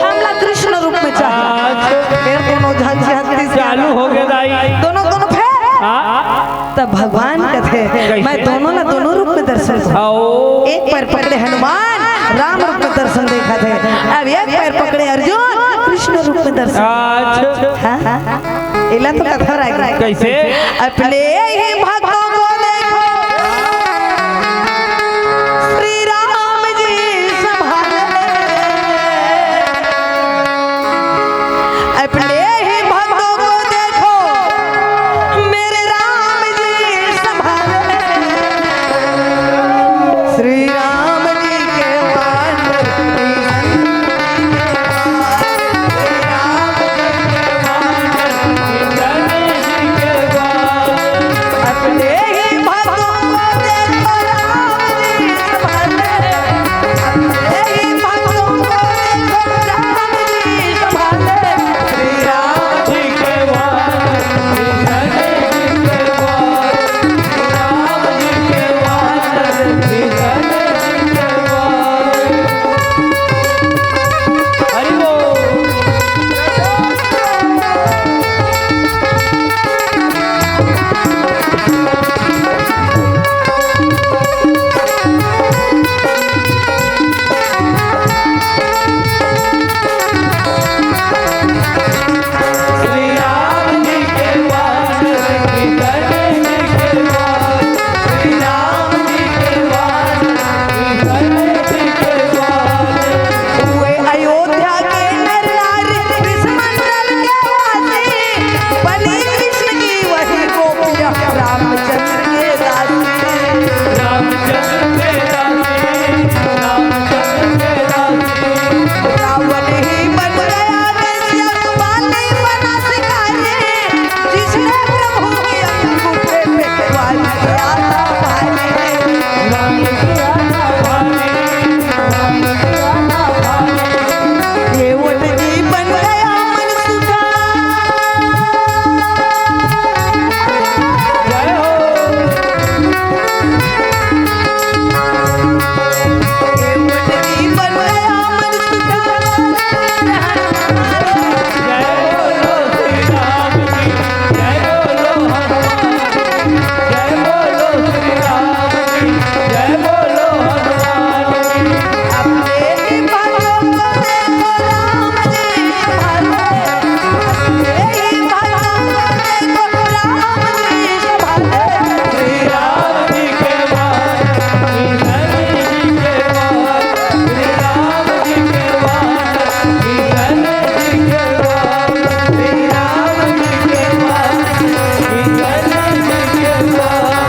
हमला कृष्ण रूप में चाहिए फिर दोनों झंझे हत्ती चालू हो गए दाई दोनों दोनों फिर तब भगवान कहते मैं दोनों ना दोनों रूप में दर्शन आओ एक पैर पकड़े हनुमान राम रूप में दर्शन देखा थे अब एक पैर पकड़े अर्जुन कृष्ण रूप में दर्शन अच्छा इला तो कथा रहा कैसे अपने ही भक्तों को देखो श्री राम जी संभाले अपने ही भक्तों को देखो मेरे राम जी संभाले श्री राम जी के अपने ही भक्तों को देखो राम जी संभाले अपने ही भक्तों को देखो राम जी संभाले श्री राम जी के वार राम जी के वार हरि बोल श्री राम जी के वार जी के वार श्री राम जी के वार जी के वार हुए अयोध्या के नर नारी विष्णुमंडल के वासी बनी कृष्ण की वही गोपिया रामचंद्र के दासी रामचंद्र के दासी रामचंद्र के दासी रावण ही बन गया दशरथ वाली बना शिकारी जिसने प्रभु के अंगूठे पे वाली किया था भाई राम किया था भाई राम किया था भाई देवट जी बन गया मन सुखा जय हो देवट जी बन गया मन सुखा जय बोलो श्री राम जी जय बोलो हनुमान जय बोलो श्री राम जी जय बोलो हनुमान जी अपने ही भक्तों को देखो राम जी संभाले अपने ही भक्तों को देखो राम जी संभाले श्री राम जी के वार श्री धन जी के वार श्री राम जी के वार श्री धन जी के वार श्री राम जी के वार श्री धन जी के वार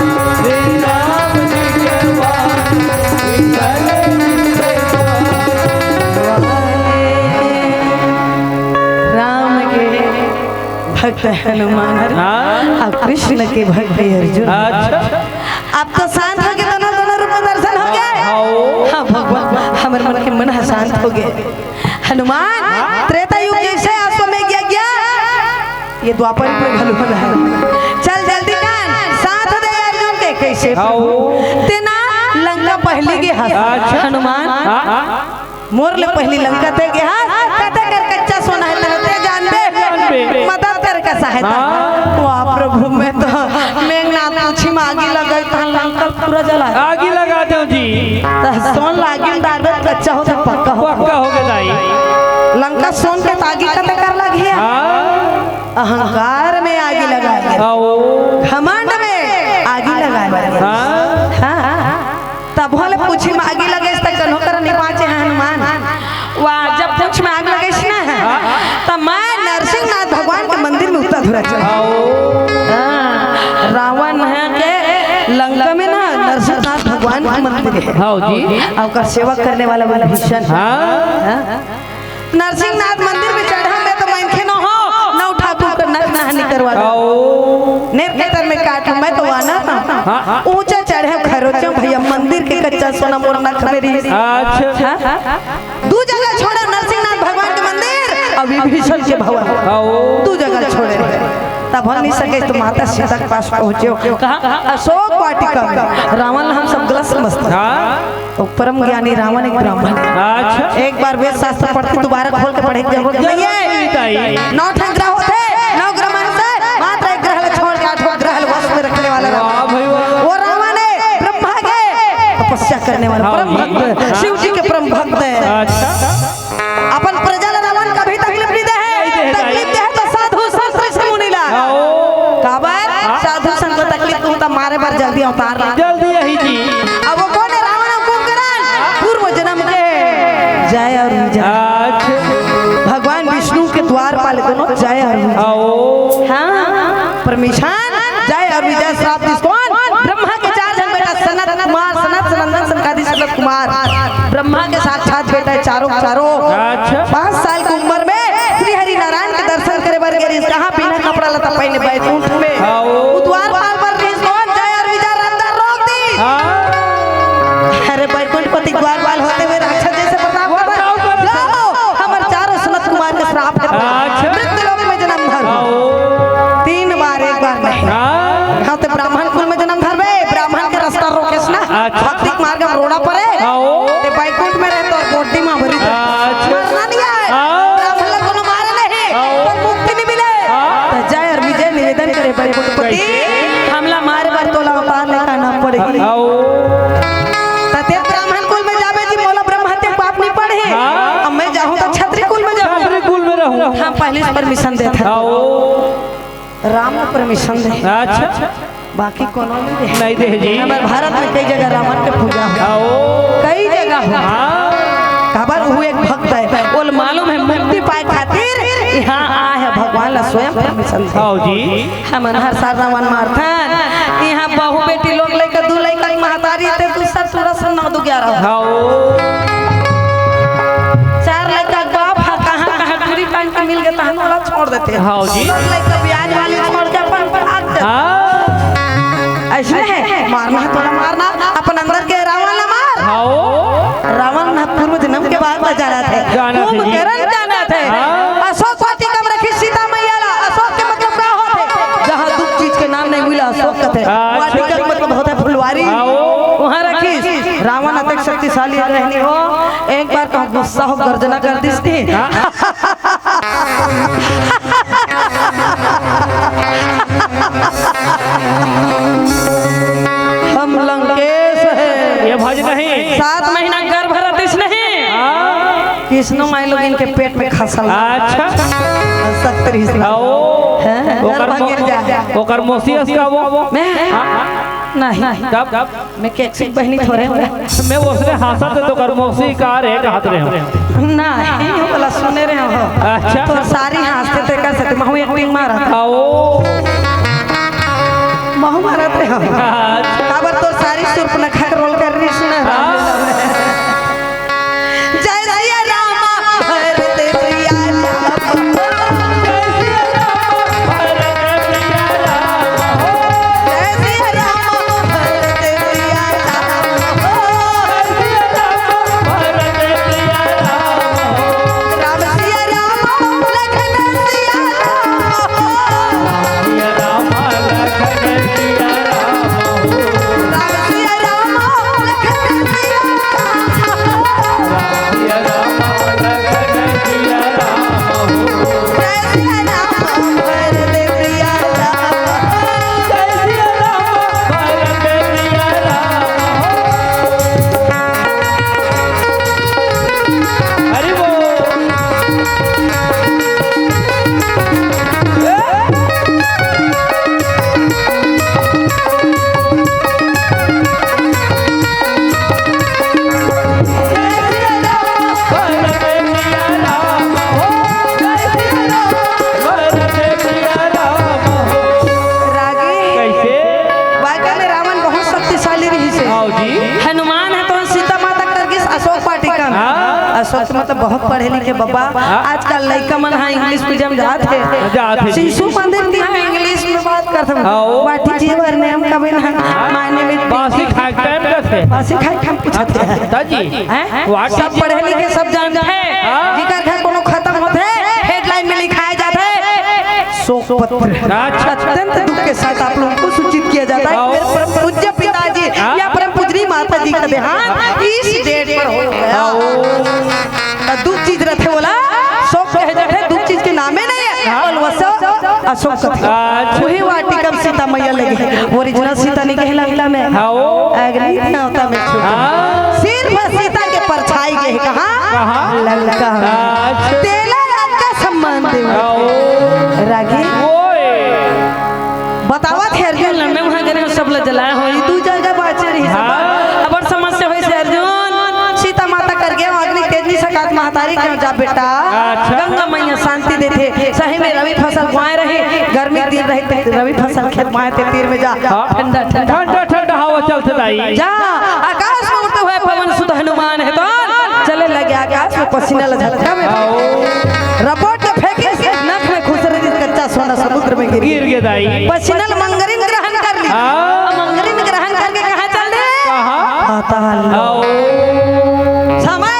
श्री राम जी के वार श्री धन राम के भक्त हनुमान और कृष्ण के भक्त अर्जुन अच्छा अब तो शांत हो गए दोनों दोनों रूप में दर्शन हो गए हाँ भगवान हमारे मन के मन शांत हो गए हनुमान त्रेता युग जैसे अश्वमेघ यज्ञ ये द्वापर युग में भलुभल है चल जल्दी कान साथ दे अर्जुन के कैसे तेना लंका पहली के हाथ हनुमान मोर ले पहली लंका ते के हाथ कते कर कच्चा सोना है तेरे जान दे पे मदद करके सहायता हाँ। वाह प्रभु मैं तो मेघनाथ पूछी में आगी लगाई तो लंका पूरा जला आगी लगा दो जी सोन लागी डाल कच्चा हो तो पक्का हो पक्का हो गया दाई लंका सोन के तागी का कर लगी है हाँ अहंकार में आगी लगा आओ घमंड में आगी लगा हाँ तब होले पूछी में आगी लगे तक कन्हो कर नहीं पाचे हैं हनुमान वाह जब पूछ में आग लगे ना तब मैं नरसिंहनाथ भगवान के मंदिर में उतर धुरा चला रावण है के लंका में ना नरसिंहनाथ भगवान के मंदिर है हाँ जी और सेवा करने वाला वाला भीषण हाँ नरसिंहनाथ मंदिर में चढ़ा मैं तो मैं न हो न उठा कर नर नहानी करवा दो आओ नेत्र में काट मैं तो आना हाँ, हाँ। ऊंचा चढ़े खरोचा भैया मंदिर के कच्चा सोना मोर नख मेरी अच्छा दू जगह छोड़ा नरसिंहनाथ भगवान के मंदिर और विभीषण के भवन आओ दू जगह छोड़े तब हम नहीं सके तो माता सीता के पास पहुंचे कहा अशोक वाटिका में रावण हम सब गलत समझते हाँ तो परम ज्ञानी रावण एक ब्राह्मण अच्छा एक बार वेद शास्त्र पढ़ते दोबारा खोल के पढ़े की जरूरत नहीं है 9 ग्रह होते 9 ग्रह में से मात्र एक ग्रह छोड़ के 8वां ग्रह वश में रखने वाला वाह भाई वाह वो रावण है ब्रह्मा के तपस्या करने वाला परम भक्त शिव जी के परम भक्त है अच्छा अपन प्रजा रावण कभी तकलीफ नहीं दे है तकलीफ दे तो साधु संत ऋषि मुनि ला आओ काबर साधु संत को तकलीफ तो मारे पर जल्दी अवतार ला जल्दी यही जी अब वो कौन है रावण कुंभकर्ण पूर्व जन्म के जय और विजय अच्छा भगवान विष्णु के द्वारपाल दोनों जय और विजय आओ हाँ परमेशान जय और विजय श्राप कौन ब्रह्मा के 4 जन बेटा सनत कुमार सनत सनंदन सनकादि सनत कुमार ब्रह्मा के साक्षात बेटा है चारों अच्छा 5 साल की उम्र में श्री हरि नारायण के दर्शन करे बार गए कहां बिना कपड़ा लता पहने बैकुंठ में आओ द्वारपाल पर कौन जय और विजय अंदर रोक दी हाँ अरे बैकुंठपति द्वारपाल होते हुए राक्षस जैसे प्रताप कर जाओ हमर चारों सनत कुमार के श्राप के अच्छा। मृत्यु लोक में जन्म धर आओ 3 बार एक बार नहीं हाँ हाँ तो ब्राह्मण कुल में जन्म धरबे ब्राह्मण के रास्ता रोकेस ना अच्छा। भक्ति मार्ग में रोड़ा पड़े आओ ते बैकुंठ में रहे तो गोटी में भरी अच्छा। मरना नहीं है हाँ। ब्राह्मण लोग को मारे नहीं आओ। पर मुक्ति नहीं मिले हाँ। तो जय और विजय निवेदन करे बैकुंठपति हमला मारे बार तोला अवतार लेकर ना पड़ेगी आओ तते ब्राह्मण कुल में जावे जी मोला ब्रह्म हत्या पाप नहीं पढ़े हाँ। अब मैं जाऊं तो क्षत्रिय कुल में जाऊं छात्री कुल में रहूं हाँ पहले परमिशन देता आओ राम ने परमिशन दे अच्छा बाकी कोनो नहीं दे नहीं दे जी हमारे भारत में कई जगह रावण के पूजा हो आओ कई जगह हो हाँ खबर हुए एक भक्त है बोल मालूम है मुक्ति पाए खातिर यहाँ आए है भगवान ला स्वयं परमिशन दे आओ जी हम हर साल रावण मारथन यहाँ बहु बेटी लोग लेकर 2 लड़का की महतारी थे दूसरा 16 9 11 आओ 4 लड़का बाप कहाँ दूरी पान के मिल गए तो हम वाला छोड़ देते हैं हाँ जी लड़का ब्याज वाली छोड़ के अपन भाग जाते हाँ ऐसे है मारना है थोड़ा मारना अपन अंदर के रावण ला मार आओ रावण ना पूर्व जन्म के बाद में जाना थे कुंभकर्ण जाना थे हाँ। अशोक वाटिका में रखी सीता मैया ला अशोक के मतलब क्या होते जहाँ दुख चीज के नाम नहीं मिला अशोक कहते अच्छा। वाटिका का मतलब होता है फुलवारी आओ वहाँ रखी रावण अत्यंत शक्तिशाली रहनी हो एक बार तो गुस्सा हो गर्जना कर दी थी हम लंकेश है ये भज नहीं 7 महीना गर्भ रतिस नहीं हाँ कृष्ण माई लोग इनके पेट में खसल अच्छा 70 आओ गर्भ गिर जा ओकर मोसी का वो मैं नहीं कब मैं कैसे बहनी थोड़े मैं उसने हासा थे तो कर मोसी का रे हाथ रहे नहीं वाला सुने रहे हो अच्छा तो सारी हंसते थे कर सकते महू एक मारा आओ महू मारा थे हम खबर तो सारी सुर्प न खा रोल कर रही सुना जय जय राम भरते प्रिया जय जय राम भरते प्रिया राम सिया राम लखन सिया राम सिया राम लखन अशोक मतलब बहुत पढ़े लिखे बाबा। आजकल लड़का मन है इंग्लिश मीडियम जाते जाते शिशु मंदिर की हम इंग्लिश में बात करते हैं। वाटी जीवन ने हम कभी ना मायने में बासी खाए टाइम कैसे बासी खाए हम पूछते हैं ताजी सब पढ़े लिखे सब जानते हैं जिकर घर कोनो खत्म होते हेडलाइन में लिखाया जाता है शोक पत्र। अत्यंत दुख के साथ आप लोगों को सूचित किया जाता है मेरे परम पूज्य पिताजी या परम पूजनी माता जी का देहांत इस डेट पर हो गया। दुख चीज रहते बोला शोक कहे जाते दुख चीज के नामे नहीं है और वह अशोक वही वाटिका सीता मैया लगी ओरिजिनल सीता नहीं कहला हिला में एग्री ना होता में सिर्फ सीता के परछाई के कहां लंका तेला का सम्मान दे रागी बतावा थे अर्जुन लम्बे वहां गने सब ल जलाया होई दू जगह बाचे रही सब अब समस्या होई से अर्जुन सीता माता कर गए अग्नि तेजी सकात महतारी क्यों जा बेटा गंगा मैया शांति देते सही में रवि फसल बुआए रही गर्मी दिन रही रवि फसल खेत बुआए थे तीर में जा ठंडा ठंडा ठंडा हवा चलते लाई जा आकाश में उड़ते हुए पवन सुत हनुमान है तो चले लगे आकाश में पसीना ल झटका में रपोट के फेंके नख में खुश रही कच्चा सोना समुद्र में गिर गया दाई पसीना मंगरिन ग्रहण कर ली मंगरिन ग्रहण करके कहां चल दे पाताल समय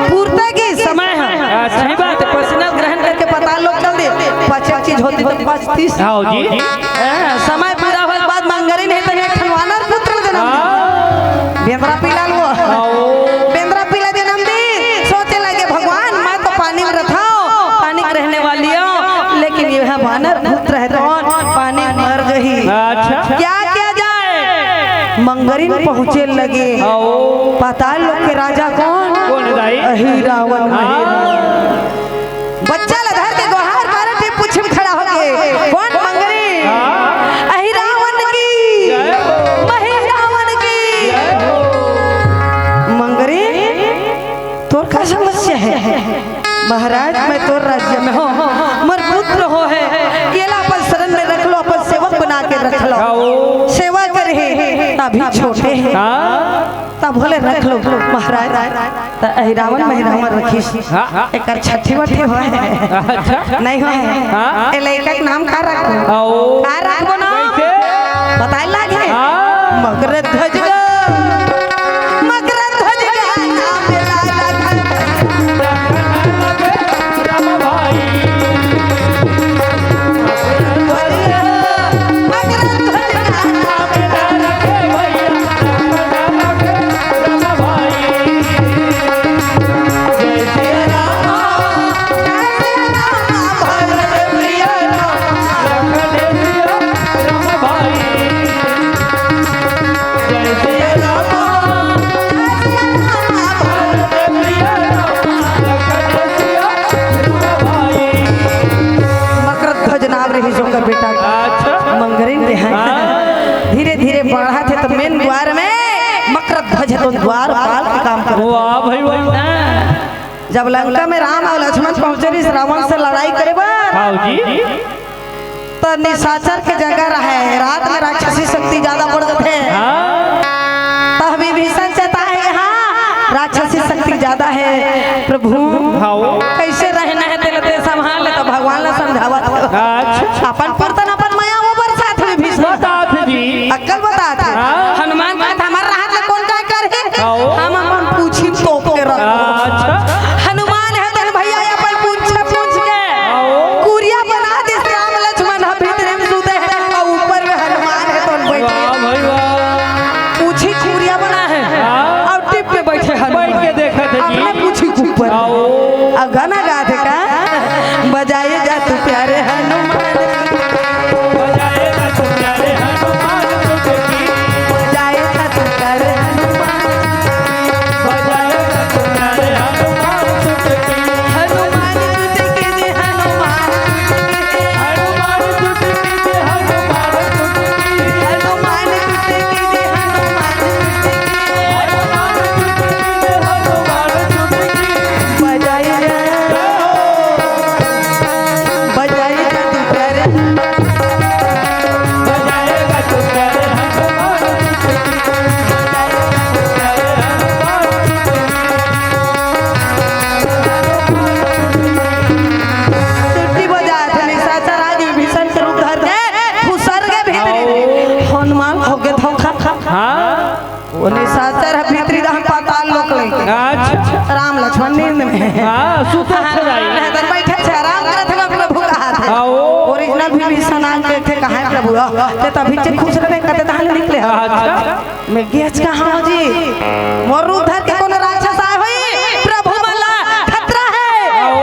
पूर्ति की समय है सही बात है पसीना ग्रहण करके पाताल लोग चल दे पांच चीज होती तो 25 आओ जी समय पूरा होने के बाद मंगरिन है तो एक वानर पुत्र जन्म बेंद्रा पीला लो बेंद्रा पीला जन्म दी सोचे लगे भगवान मैं तो पानी में रखा पानी में रहने वाली हूं लेकिन यह वानर पुत्र है तो पानी मर गई। अच्छा क्या किया जाए मंगरिन पहुंचे लगे पाताल लोक के राजा कौन दाई अहिरावण बच्चा लधर के गोहार मारे थे पूछ में खड़ा हो गए कौन मंगरिन अहिरावण की महिरावण की मंगरिन तोर का समस्या है महाराज मैं तोर राज्य में हो मर पुत्र हो है येला अपन शरण में रख लो अपन सेवक बना के रख लो सेवा करे अभी छोटे हैं तब बोले रख लो महाराज तो अहिरावण महिरावण रखी एक छठी वठी हो नहीं हो ए लड़का के नाम का रखो का रखो ना बताए लागे मगरध्वज धीरे धीरे बढ़ा थे तो मेन द्वार में मकरध्वज तो द्वार पाल के काम कर वाह भाई वाह जब लंका में राम और लक्ष्मण पहुंचे रावण से लड़ाई करे जी तो निशाचर के जगह रहे रात में राक्षसी शक्ति ज्यादा बढ़ जाते तो विभीषण चाहता है यहाँ राक्षसी शक्ति ज्यादा है प्रभु कैसे रहना है तेरे संभाल ले तो भगवान ने समझावा अपन परतन अपन माया वो बरसात विभीषण अक्कल बता थे हनुमान बात हमारा हाथ में कौन का कर हम अपन पूछी तो के हनुमान है तो भैया अपन पूछ के कुरिया बना दे राम लक्ष्मण भीतर में सूते हैं और ऊपर में हनुमान है तो बैठे पूछी कुरिया बना है और टिप पे बैठे हनुमान बैठ के देखा थे अपने पूछी ऊपर और गाना गाते का बजाए जा तू प्यारे हनुमान बजाए जा तू प्यारे हनुमान लक्ष्मण नींद में हां सुते छराई तो बैठे थे आराम करत हम प्रभु कहा थे आओ ओरिजिनल विभीषण नाम के थे कहां प्रभु ते तभी से खुश रहे कहते तहां निकले अच्छा मैं गेच कहां हो जी मोर रूप धर के कोन राक्षस आए होई प्रभु वाला खतरा है आओ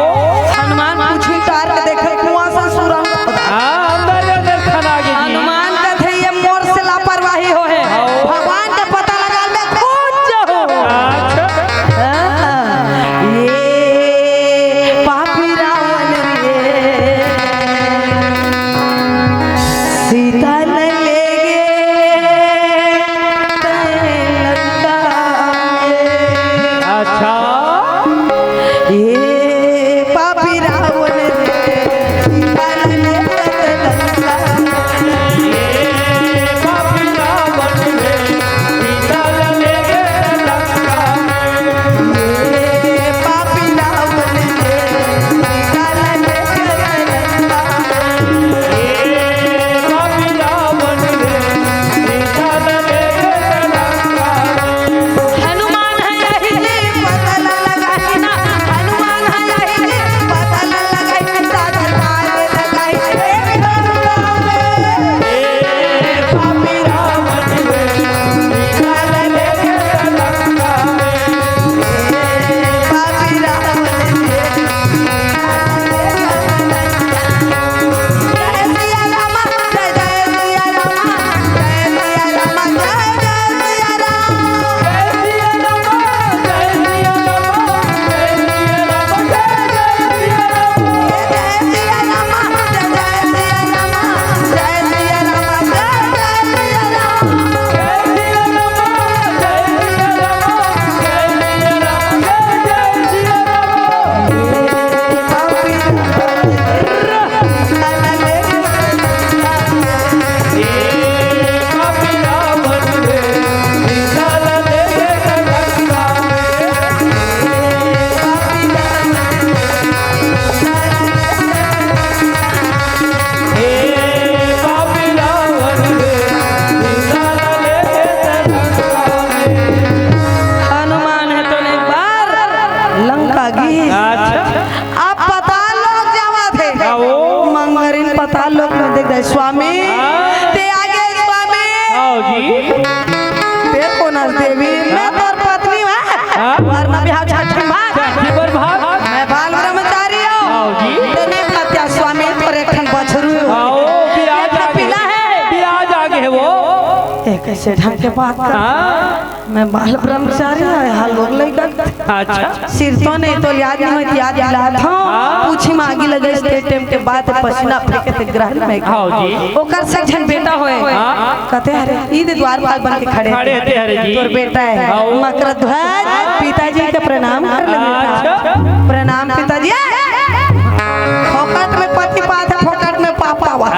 हनुमान पूछी तार के देखे कुआं से सुरंग हां अंदर खाना के हनुमान का थे ये मोर से लापरवाही हो है भगवान का पता लगा ले कूद जाओ अच्छा ये पापी रावण रे सीता न ले अच्छा ये पापी रावण रे सीता न ले पापी रावण रे सीता ले गए लंका ये पापी रावण रे सीता न ले पापी रावण रे सीता ले गए लंका हनुमान है यही पता लगाई ना हनुमान है यही पता लगाई साथ पार लगाई एक राम पापी रावण रे सीता ले गए लंका पापी रावण जय सिया राम जय जय सिया राम जय सिया राम जय जय सिया राम जय सिया राम जय जय सिया राम जय सिया राम जय जय सिया राम हनुमान है तो एक बार लंका गई आप पताल लोग जमा थे मंगरिन पताल लोग में देख गए स्वामी ते आगे स्वामी ते कौन है देवी मैं तोर पत्नी हूं और मैं बिहाव छठन भाग मैं बाल ब्रह्मचारी हूं तेने कत्या स्वामी तोर एकठन बछरू पिला है कैसे ढंग के बात कर मैं बाल ब्रह्मचारी हूं हाल लोग लइका अच्छा सिर तो नहीं तो याद नहीं होती याद दिला था पूछी मांगी लगे इस टाइम के बाद पसीना फेंके ते ग्रहण में हां जी ओकर से जन बेटा होए कहते अरे ईद द्वार पर बन के खड़े खड़े थे हरे जी तोर बेटा है मकर ध्वज पिताजी का प्रणाम कर ले बेटा प्रणाम पिताजी फोकट में पति पात है फोकट में पापा हुआ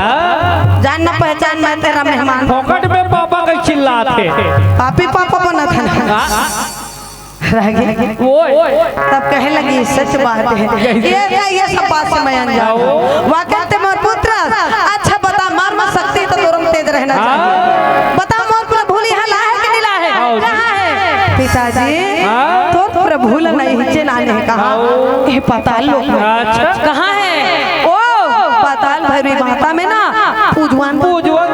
जानना पहचान मैं तेरा मेहमान फोकट में पापा का चिल्लाते पापी पापा बना था रह गया तब कहने लगी सच बात है ये सब बात से मैं अनजान हूं वाकई मोर पुत्र अच्छा बता मर्म शक्ति तो तुरम तेज रहना चाहिए बता मोर प्रभु हला है कि नीला है कहां है पिताजी तोर प्रभु नहीं हिचे नाने कहा ये पताल लोग अच्छा कहां है ओ पताल भैरवी माता में ना पूजवान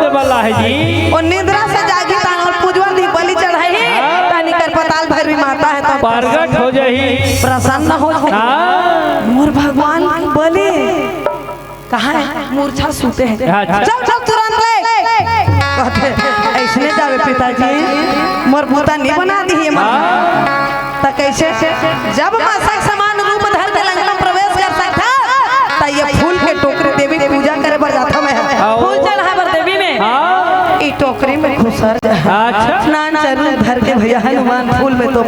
दे वाला है जी और निद्रा से जागी तान और पूजवान दी बलि चढ़ाई तानी कर पताल भैरवी माता है तो प्रगट हो जाही प्रसन्न हो मोर भगवान बलि कहां है मूर्छा सूते हैं चल चल तुरंत ले कहते ऐसने जावे पिताजी मोर भूता नहीं बना दी है मन त कैसे जब मासक समान रूप धर के लंका प्रवेश कर सकता त ये फूल के टोकरी देवी पूजा करे बर जाता मैं फूल चल है बर देवी में ई टोकरी में घुसर जा अच्छा स्नान चरू धर के भैया हनुमान फूल में तो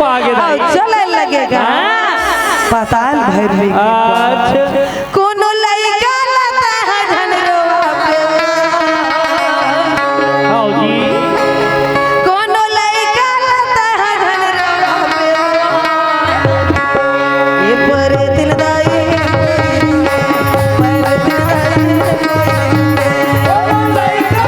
पागे चले लगेगा पताल भैरवी अच्छा कोनो लइका लता है झनरवा पे आओ जी कोनो लइका लता है झनरवा पे ये पर दिन दाई पर दिन दाई कोनो लइका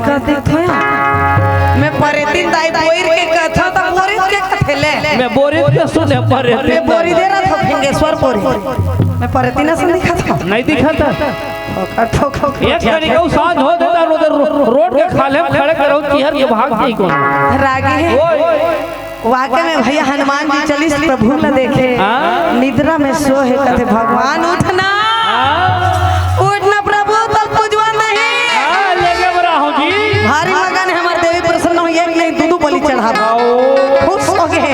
कहते थोया मैं परेती दाई बोइर के कथा त बोरी के कथेले मैं बोरी के सुने परे मैं बोरी दे रहा था फिंगेश्वर बोरी मैं परेती ना सुन दिखा था नहीं दिखा था ठोक एक तरीका सांझ हो देता उधर रोड के खाले में खड़े करो चिहर के भाग गई कौन रागी है वाकई में भैया हनुमान जी चलिस प्रभु न देखे निद्रा में सो है कहते भगवान उठना उठना प्रभु तो पूजवा नहीं लेके बरा हो जी भारी मगन है हमारे देवी प्रसन्न हो एक नहीं दो बलि चढ़ा खुश हो गए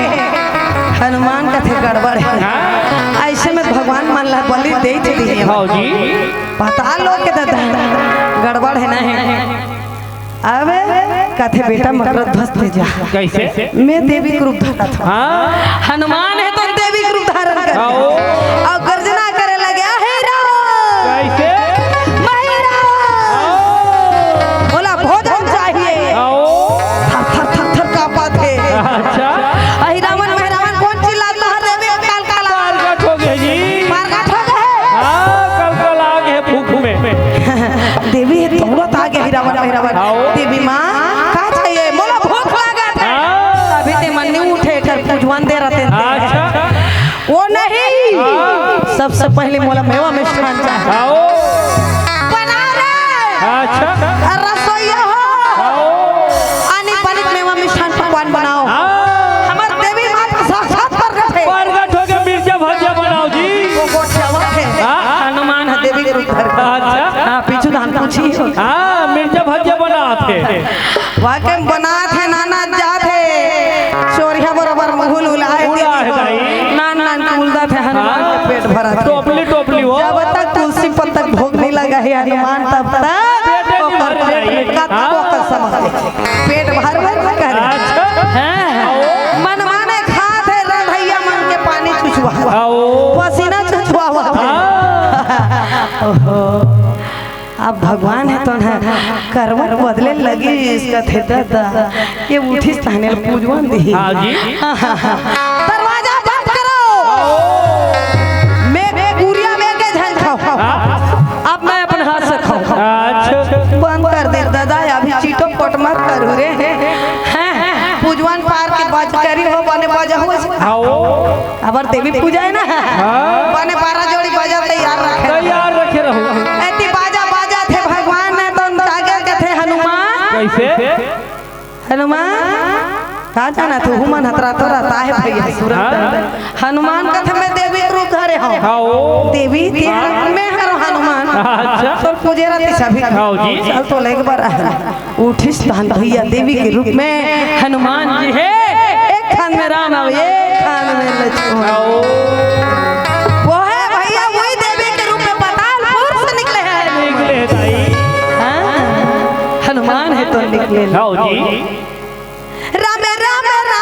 हनुमान कहते गड़बड़ है ऐसे में भगवान मान ला बलि दे दी हां जी पता लोग के दादा गड़बड़ है ना है अब कहते बेटा मकरत ध्वस्त भेजा कैसे मैं देवी के रूप धारा था हनुमान है तो देवी के रूप धारण कर और गर्जना करे लगे हे राम कैसे बोला भोजन चाहिए थर थर थर कांपा थे अच्छा अहि रावण मेहरावन कौन चिल्लाता है देवी काल काला मारकाट हो गया जी मारकाट हो गए कल कल आ गए भूख में देवी है तुरंत आ गए रावण मेहरावन देवी माँ का चाहिए बोला भूख लगा था अभी ते मन नहीं उठे कर पूजवान दे रहे थे अच्छा वो नहीं सबसे पहले मोला मेवा मिष्ठान चाहिए बना रे अच्छा रसोईया हो आनी पानी मेवा मिष्ठान पकवान बनाओ हमार देवी मां का साक्षात प्रकट है प्रकट हो के मिर्चा भजिया बनाओ जी वो गोठवा है हनुमान है देवी के रूप धर अच्छा हां पीछू धान पूछी हां मिर्चा भजिया बनाते वाकई बनात है नाना जात है चोरिया बराबर मुहुल उलाए नान नान कुलदा थे हनुमान के पेट भरा टोपली टोपली हो जब तक तुलसी पत्तक भोग नहीं लगा है हनुमान तब तक पेट भर कर मन माने खात है रधैया मन के पानी चुचवा पसीना चुचवा अब भगवान है तो ना करवट बदले लगी इसका थे दादा ये उठी स्थाने पूजवन दी हां जी दरवाजा बंद करो मैं गुड़िया में के झन खाओ अब मैं अपने हाथ से खाऊं अच्छा बंद कर दे दादा अभी चीटो पट मत करू रे हैं पूजवन पार के बाज करी हो बने बाजा हो अबर देवी पूजा है ना बने 12 जोड़ी बाजा तैयार रखे रहो ऐती बाजा बाजा थे भगवान ने तो जागे के थे हनुमान कैसे हनुमान कहा जाना तू हुमन हतरा तो रहता है भैया सूरत हनुमान का थे मैं देवी के रूप धरे हूं देवी में हर हनुमान अच्छा तो पूजे रहती सभी जी चल तो लेके बार उठिस तहन भैया देवी के रूप में हनुमान जी है एक खान में राम और एक खान में लक्ष्मण वो है भैया वही देवी के रूप में पातालपुर से निकले हैं हनुमान है तो निकले जी राम राम राम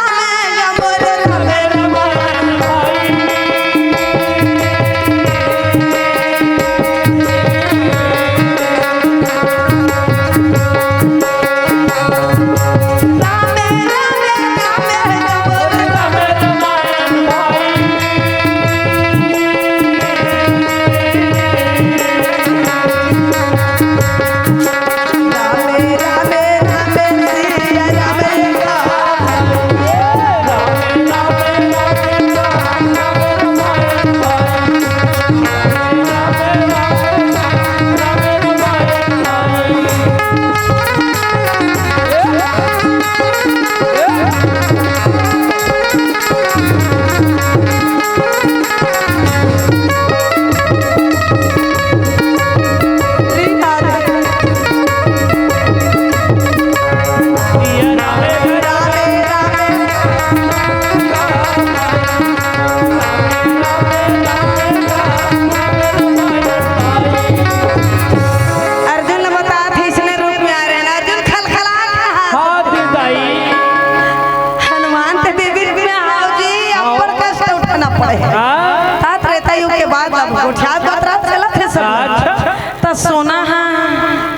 सोना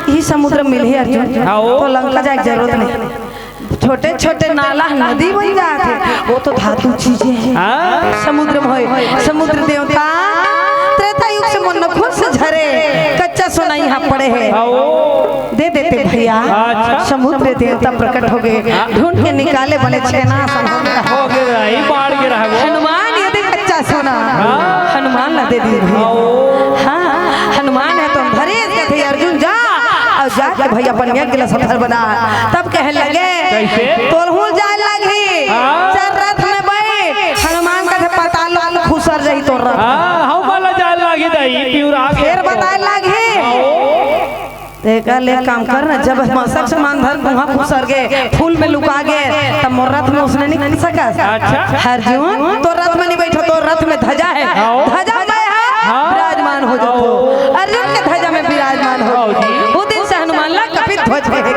ही समुद्र मिले अर्जुन तो लंका जाए जरूरत नहीं छोटे छोटे नाला नदी बन जाते वो तो धातु चीजें हैं समुद्र में समुद्र देवता त्रेता युग से मन खुद से झरे कच्चा सोना यहाँ पड़े हैं, दे देते भैया। अच्छा। समुद्र देवता प्रकट हो गए, ढूंढ के निकाले बोले छेना हो गया ही बाढ़ गिरा है वो। हनुमान यदि कच्चा सोना हनुमान ला दे दी भैया। हाँ हनुमान है तो धरे थे अर्जुन जा और जाके भैया अपन यज्ञ सफल बना। तब कहे लगे तोरहू जाए लगी चल रथ में बैठ। हनुमान कहे पता लो खुसर रही तो रथ हम वाला जाल लागी दई पिउरा फिर बताए लगी देखा ले काम करना। जब मसक से मानधर वहाँ खुसर गए फूल में लुका गए तब मोर रथ में उसने नहीं कर सका। अच्छा। अर्जुन तो रथ में नहीं बैठो, तो रथ में ध्वजा है, ध्वजा में विराजमान हो जाओ। अर्जुन के ध्वजा में विराजमान हो। वो दिन से हनुमान ला कपित ध्वज है।